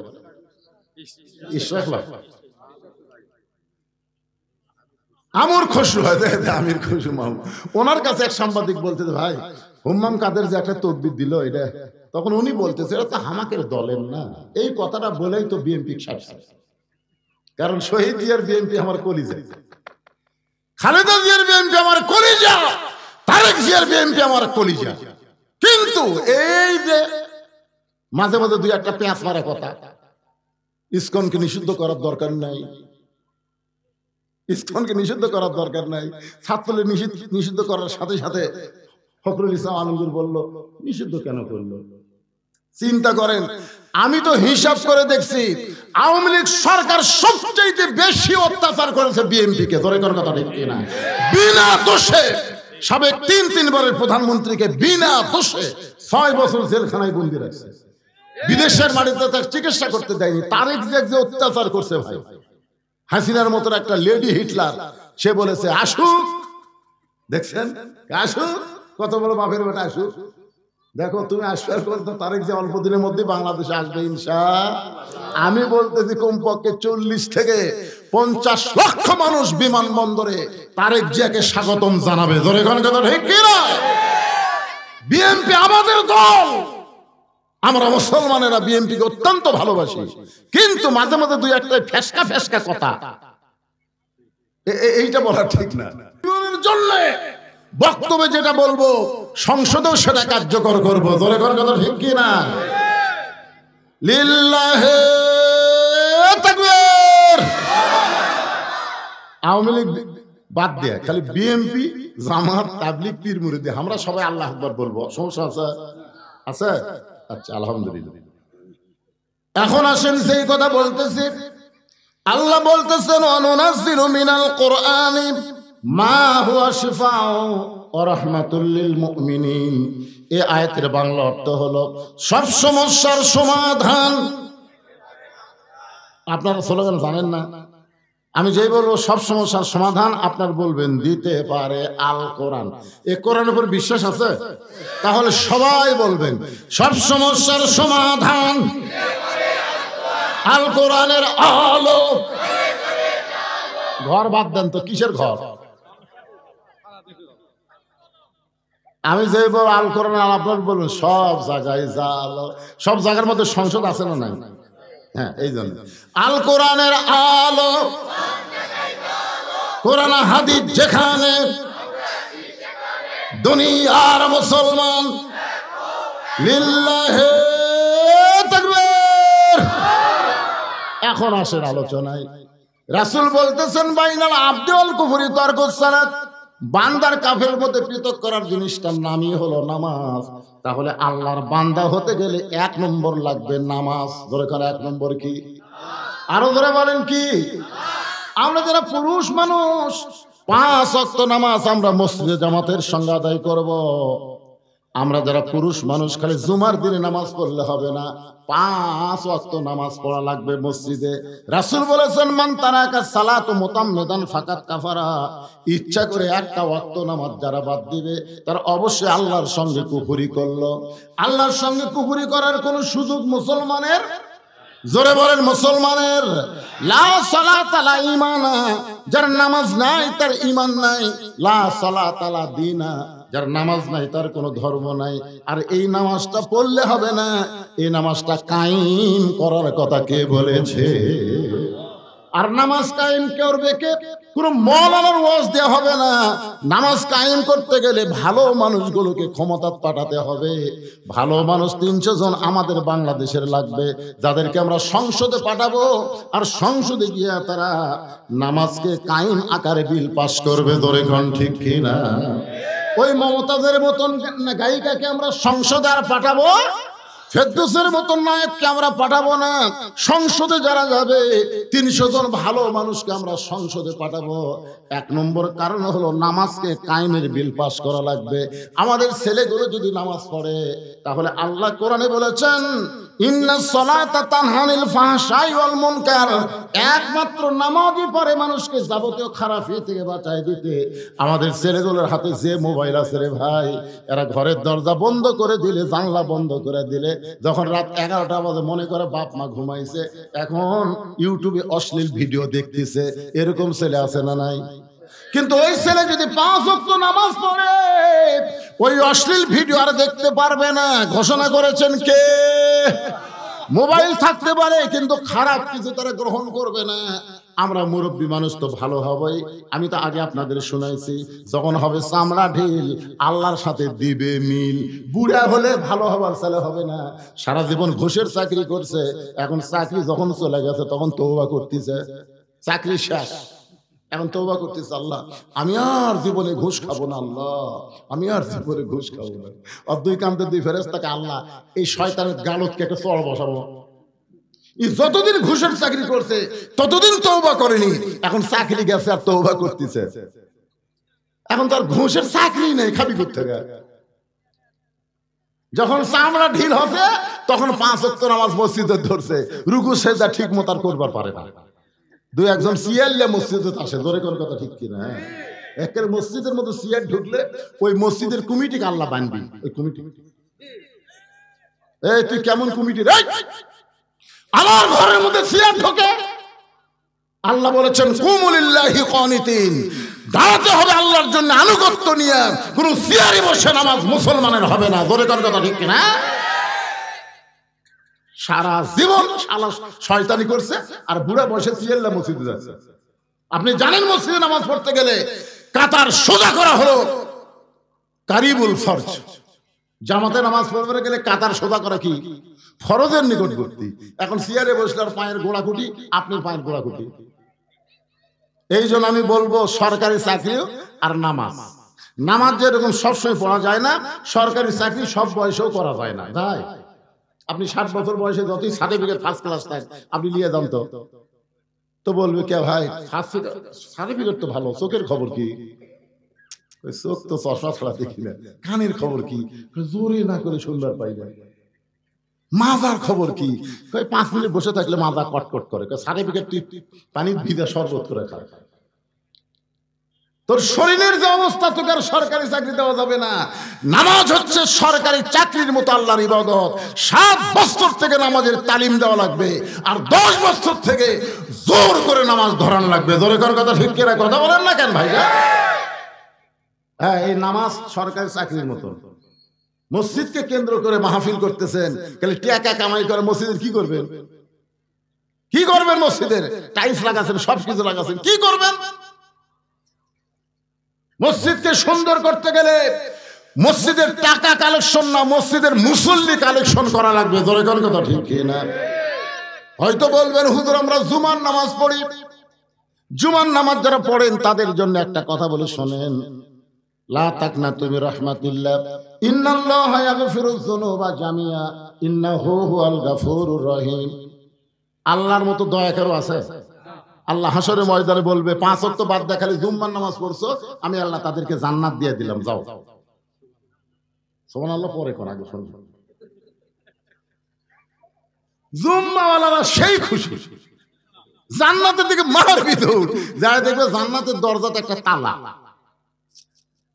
আমার খুশি হয় আমির খুশি মাহমুদ, ওনার কাছে এক সাংবাদিক বলতেছে ভাই হুম্মাম কাদের যে একটা তকবির দিল এটা, তখন উনি বলতেছে এটা তো আমাদের দলের না। এই কথাটা বলেই তো বিএনপি সাথে, কারণ শহীদ জিয়ার বিএনপি আমার কলিজা, খালেদা জিয়ার বিএনপি আমার কলিজা, তারেক জিয়ার বিএনপি আমার কলিজা। কিন্তু এই যে মাঝে মাঝে 2-1টা পেঁয়াজ মারা কথা, ইসকনকে নিষিদ্ধ করার দরকার নাই, ইসকনকে নিষিদ্ধ করার দরকার নাই, ছাত্রলীগ নিষিদ্ধ করার সাথে সাথে ফখরুল ইসলাম আলমগীর বলল নিষিদ্ধ কেন করলো? চিন্তা করেন, আমি তো হিসাব করে দেখছি আওয়ামী লীগ সরকার সবচেয়ে বেশি অত্যাচার করেছে বিএনপি কে, ধরে কোন কথা ঠিক কিনা? বিনা দোষে সাবেক 3 বারের প্রধানমন্ত্রীকে বিনা দোষে 6 বছর জেলখানায় বন্দি রাখছে, বিদেশের মাটিতে তার চিকিৎসা করতে দেয়নি। তারেক জিয়া যে অত্যাচার করছে ভাই, হাসিনার মতো একটা লেডি হিটলার, সে বলেছে আসুক, দেখছেন আসুক, কত বড় বাপের বেটা আসুক। দেখো তুমি আশ্বাস করতো তারেক যে অল্প দিনের মধ্যে বাংলাদেশে আসবে ইনশাআল্লাহ। আমি বলতেছি কমপক্ষে 40 থেকে 50 লক্ষ মানুষ বিমানবন্দরে তারেক জিয়াকে স্বাগতম জানাবে, জোরে কোন কথা ঠিক কি না? বিএনপি আমাদের দল, আমরা মুসলমানেরা বিএনপিকে অত্যন্ত ভালোবাসি, কিন্তু মাঝে মাঝে 2-1টা ফেসকা ফেসকা কথা এইটা বলা ঠিক না। জন্য বক্তব্যে যেটা বলবো সংসদেও সেটা কার্যকর করবো, ধরে করার কথা ঠিক কি না? লিল্লাহে তাকবীর। আওয়ামী লীগ বাদ দেয়া খালি বিএনপি, জামাত, তাবলীগ, পীর মুরিদি আমরা সবাই আল্লাহু আকবার বলবো, সমস্যা আছে? আছে? আচ্ছা আলহামদুলিল্লাহ। এখন আসেন সেই কথা বলতেছি, আল্লাহ বলতেছেন অনুনাজ্জিলু মিনাল কুরআনি মা হুয়া শিফাউ ওয়া রাহমাতুল লিল মুমিনিন। এই আয়াতের বাংলা অর্থ হলো সব সমস্যার সমাধান। আপনারা স্লোগান জানেন না? আমি যেই বলবো সব সমস্যার সমাধান, আপনার বলবেন দিতে পারে আল কোরআন। এই কোরআনের উপর বিশ্বাস আছে? তাহলে সবাই বলবেন সব সমস্যার সমাধান আল কোরআনের আলো। ঘর বাদ দেন তো, কিসের ঘর? আমি যে বলবো আল কোরআন, আপনার বলবেন সব জায়গায় জালো। সব জায়গার মধ্যে সংসদ আছে না নাই? হ্যাঁ, এই জন্য আল কোরআনের আলো, কোরআন হাদিস যেখানে দুনিয়ার মুসলমান লিল্লাহে তাকবীর। এখন আসেন আলোচনায়। রাসূল বলতেছেন বাইনাল আবদি ওয়াল কুফরি তারকুস সালাত, বান্দার কাফের মধ্যে পৃথক করার জিনিসটার নামই হলো নামাজ। তাহলে আল্লাহর বান্দা হতে গেলে 1 নম্বর লাগবে নামাজ। ধরে করে 1 নম্বর কি? আরো ধরে বলেন কি? আমরা যারা পুরুষ মানুষ 5 ওয়াক্ত নামাজ আমরা মসজিদে জামাতের সঙ্গে আদায় করব। আমরা যারা পুরুষ মানুষ খালি জুমার দিনে নামাজ পড়লে হবে না, 5 ওয়াক্ত নামাজ পড়া লাগবে মসজিদে। রাসূল বলেছেন মান তারাকা সালাতু মুতাম্মিদান ফাকাত কাফারা, ইচ্ছা করে একটা ওয়াক্ত নামাজ যারা বাদ দিবে তারা অবশ্যই আল্লাহর সঙ্গে কুফরি করলো। আল্লাহর সঙ্গে কুফরি করার কোনো সুযোগ মুসলমানের, জোরে বলেন মুসলমানের, লা সালাতা লা ঈমানা, যার নামাজ নাই তার ঈমান নাই, লা সালাতা লা দীনা, যার নামাজ নাই তার কোনো ধর্ম নাই। আর এই নামাজটা পড়লে হবে না, এই নামাজটা কায়েম করার কথা কে বলেছে? আর নামাজ কায়েম করবে কে? কোনো মওলানার ওয়াজ দেওয়া হবে না। নামাজ কায়েম করতে গেলে ভালো মানুষগুলোকে ক্ষমতা পাঠাতে হবে। ভালো মানুষ 300 জন আমাদের বাংলাদেশের লাগবে, যাদেরকে আমরা সংসদে পাঠাবো। আর সংসদে গিয়ে তারা নামাজকে কায়েম আকারে বিল পাস করবে। ধরে কোন ঠিক কিনা? ওই মমতাজের মতন গায়িকাকে আমরা সংসদে আর পাঠাবো, ফেরদৌসের মতন নায়ককে আমরা পাঠাবো না। সংসদে যারা যাবে 300 জন ভালো মানুষকে আমরা সংসদে পাঠাবো। 1 নম্বর কারণ হলো নামাজকে কায়েমের বিল পাস করা লাগবে। আমাদের ছেলেগুলো যদি নামাজ পড়ে, তাহলে আল্লাহ কোরআনে বলেছেন ইন্নাস সালাতা তানহা আনিল ফাহশাই ওয়াল মুনকার, একমাত্র নামাজই পারে মানুষকে যাবতীয় খারাপি থেকে বাঁচায় দিতে। আমাদের ছেলেগুলোর হাতে যে মোবাইল আছে রে ভাই, এরা ঘরের দরজা বন্ধ করে দিলে, জানলা বন্ধ করে দিলে, যখন রাত 11টা বাজে মনে করে বাপ মা ঘুমাইছে, এখন ইউটিউবে অশ্লীল ভিডিও দেখতেছে। এরকম ছেলে আছে না নাই? কিন্তু ওই ছেলে যদি 5 ওয়াক্ত নামাজ পড়ে, ওই অশ্লীল ভিডিও আর দেখতে পারবে না। ঘোষণা করেছেন কে? মোবাইল থাকতে পারে কিন্তু খারাপ কিছু তারা গ্রহণ করবে না। আমরা মুরব্বী মানুষ তো ভালো হবেই। আমি তো আগে আপনাদের শোনাইছি, যখন হবে চামড়া ঢিল আল্লাহর সাথে দিবে মিল। বুড়া হলে ভালো হবার ছেলে হবে না। সারা জীবন ঘুষের চাকরি করছে, এখন চাকরি যখন চলে গেছে তখন তওবা করতেছে, চাকরি শেষ, এখন তওবা করতেছে, আল্লাহ আমি আর জীবনে ঘুষ খাবো না, আল্লাহ আমি আর জীবনে ঘুষ খাবো না। আর 2 কান্তে 2 ফেরেশতাকে আল্লাহ এই শয়তানের গালতকে একটা চড় বসাবো। যতদিন ঘুষের চাকরি করছে ততদিন তওবা করেনি, এখন চাকরি গেছে আর তওবা করতেছে। এখন তার ঘুষের চাকরি নেই, খাবি করতে গেছে। যখন চামড়া ঢিল হবে তখন 5 ওয়াক্ত নামাজ মসজিদে ধরছে, রুকু সেজদা ঠিক মতো আর করবার পারে না। 2-1 সিয়ারলে মসজিদে আসে। ধরে কোন কথা ঠিক কিনা? একের মসজিদের মধ্যে সিয়ার ঢুকলে ওই মসজিদের কমিটিকে আল্লাহ বানবি। ওই কমিটি, এই তুই কেমন কমিটি রে? আমার ঘরের মধ্যে সিয়ার ঢোকে, আল্লাহ বলেছেন কুমুলিল্লাহি কানিতিন, দাঁড়াতে হবে আল্লাহর জন্য আনুগত্য নিয়ে। কোন সিয়ারে বসে নামাজ মুসলমানের হবে না। ধরে কোন কথা ঠিক কিনা? সারা জীবন শয়তানি করছে আর বুড়া বসে সিয়াল্লা মসজিদে যাচ্ছে। আপনি জানেন মসজিদে নামাজ পড়তে গেলে কাতার সোজা করা হলো কারিবুল ফরজ। জামাতে নামাজ পড়তে গেলে কাতার সোজা করা কি ফরজের নিকটবর্তী। এখন সিয়ারে বসলে আর পায়ের গোড়াকুটি, আপনার পায়ের গোড়াকুটি। এই জন্য আমি বলবো সরকারি চাকরি আর নামাজ, নামাজ যেরকম সবসময় পড়া যায় না, সরকারি চাকরি সব বয়সেও করা যায় না। তাই আপনি 60 বছর বয়সে যতই সার্টিফিকেট ফার্স্ট ক্লাস থাকে আপনি নিয়ে যান, তো বলবে কে ভাই সার্টিফিকেট তো ভালো, চোখের খবর কি? চোখ তো চশমা ছাড়া দেখি না। কানের খবর কি? জোরে না করে শুনবার পাই না। মাজার খবর কি? 5 মিনিট বসে থাকলে মাজা কটকট করে। সার্টিফিকেট তুই পানি ভিজা শরবত করে খায়। তোর শরীরের যে অবস্থা, তোকে আর সরকারি চাকরি দেওয়া যাবে না। নামাজ হচ্ছে সরকারি চাকরির মতো আল্লাহর ইবাদত। 7 বছর থেকে নামাজের তালিম দেওয়া লাগবে, আর 10 বছর থেকে জোর করে নামাজ ধরান লাগবে। জোরে কোন কথা ঠিক কিনা? কথা বলেন না কেন ভাইরা? হ্যাঁ, এই নামাজ সরকারি চাকরির মতো। মসজিদকে কেন্দ্র করে মাহফিল করতেছেন, খালি টাকা কামাই করে। মসজিদের কি করবেন? কি করবেন? মসজিদের টাইলস লাগাচ্ছেন, সবকিছু লাগাচ্ছেন, কি করবেন? মসজিদকে সুন্দর করতে গেলে মসজিদের টাকা কালেকশন না, মসজিদের মুসল্লি কালেকশন করা লাগবে। জোরে কোন কথা ঠিক কি না? হয়তো বলবেন হুজুর আমরা জুমার নামাজ পড়ি। জুমার নামাজ যারা পড়েন তাদের জন্য একটা কথা বলে শোনেন, লা তাকনাতু মির রাহমাতিল্লাহ, ইন্নাল্লাহা ইয়াগফিরুয যুনুবা জামিআ, ইন্নাহু হুয়াল গাফুরুর রহিম। আল্লাহর মতো দয়া কারো আছে? আল্লাহ হাসরের ময়দানে বলবে 5 ওয়াক্ত বাদ দিয়ে খালি জুম্মার নামাজ পড়ছো, আমি আল্লাহ তাদেরকে জান্নাত দিয়ে দিলাম, যাও। সুবহানাল্লাহ। পরে কোন আগে শুনুন, জুম্মাওয়ালারা সেই খুশি, জান্নাতের দিকে মারবি দৌড়। যারা দেখবে জান্নাতের দরজাতে একটা তালা,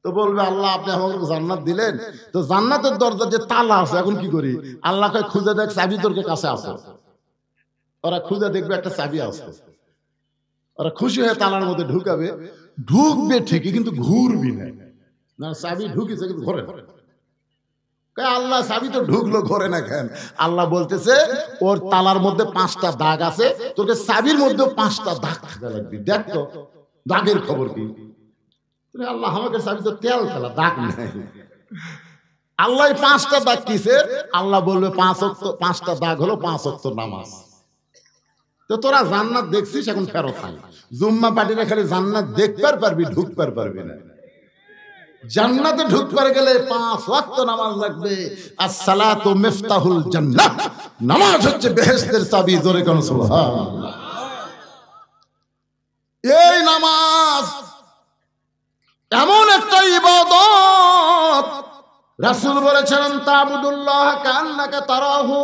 তো বলবে আল্লাহ আপনি আমাকে জান্নাত দিলেন, তো জান্নাতের দরজা যে তালা আছে এখন কি করি? আল্লাহকে খুঁজে দেখ চাবি তোর কাছে আছে। ওরা খুঁজে দেখবে একটা চাবি আছে, ওরা খুশি হয়ে তালার মধ্যে ঢুকাবে, ঢুকবে ঠিকই কিন্তু ঘুরবি না, চাবি ঢুকিছে কিন্তু ঘরে। আল্লাহ চাবি তো ঢুকলো ঘরে না কেন? আল্লাহ বলতেছে ওর তালার মধ্যে 5টা দাগ আছে, তোকে চাবির মধ্যে 5টা দাগ থাকা লাগবে, দেখ তো দাগের খবর কি? আল্লাহ আমাকে চাবি তো তেল ফেলা, দাগ নাই। আল্লাহ 5টা দাগ কিসে? আল্লাহ বলবে 5টা দাগ হলো 5 ওয়াক্ত নামাজ। তো তোরা জান্নাত দেখছিস, এখন ফেরত আয়। জুম্মা পার্টিরা খালি জান্নাত দেখবার পারবি, ঢুকবার পারবি না। জান্নাতে ঢুকবার গেলে 5 ওয়াক্ত নামাজ লাগবে। আসসালাতু মিফতাহুল জান্নাহ, নামাজ হচ্ছে বেহেশতের চাবি। জোরে কোন সুবহানাল্লাহ। এই নামাজ এমন একটা ইবাদত, রাসূল বলেছেন তা'বুদুল্লাহ কান্নাকা তারাহু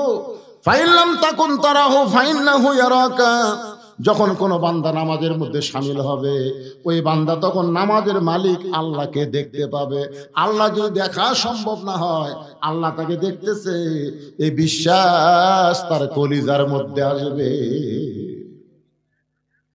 ফাইন লাম তাকুন তারাহু ফাইন্নাহু ইয়ারাকা। যখন কোন বান্দা নামাজের মধ্যে শামিল হবে, ওই বান্দা তখন নামাজের মালিক আল্লাহকে দেখতে পাবে। আল্লাহ যদি দেখা সম্ভব না হয়, আল্লাহ তাকে দেখতেছে, এই বিশ্বাস তার কলিজার মধ্যে আসবে।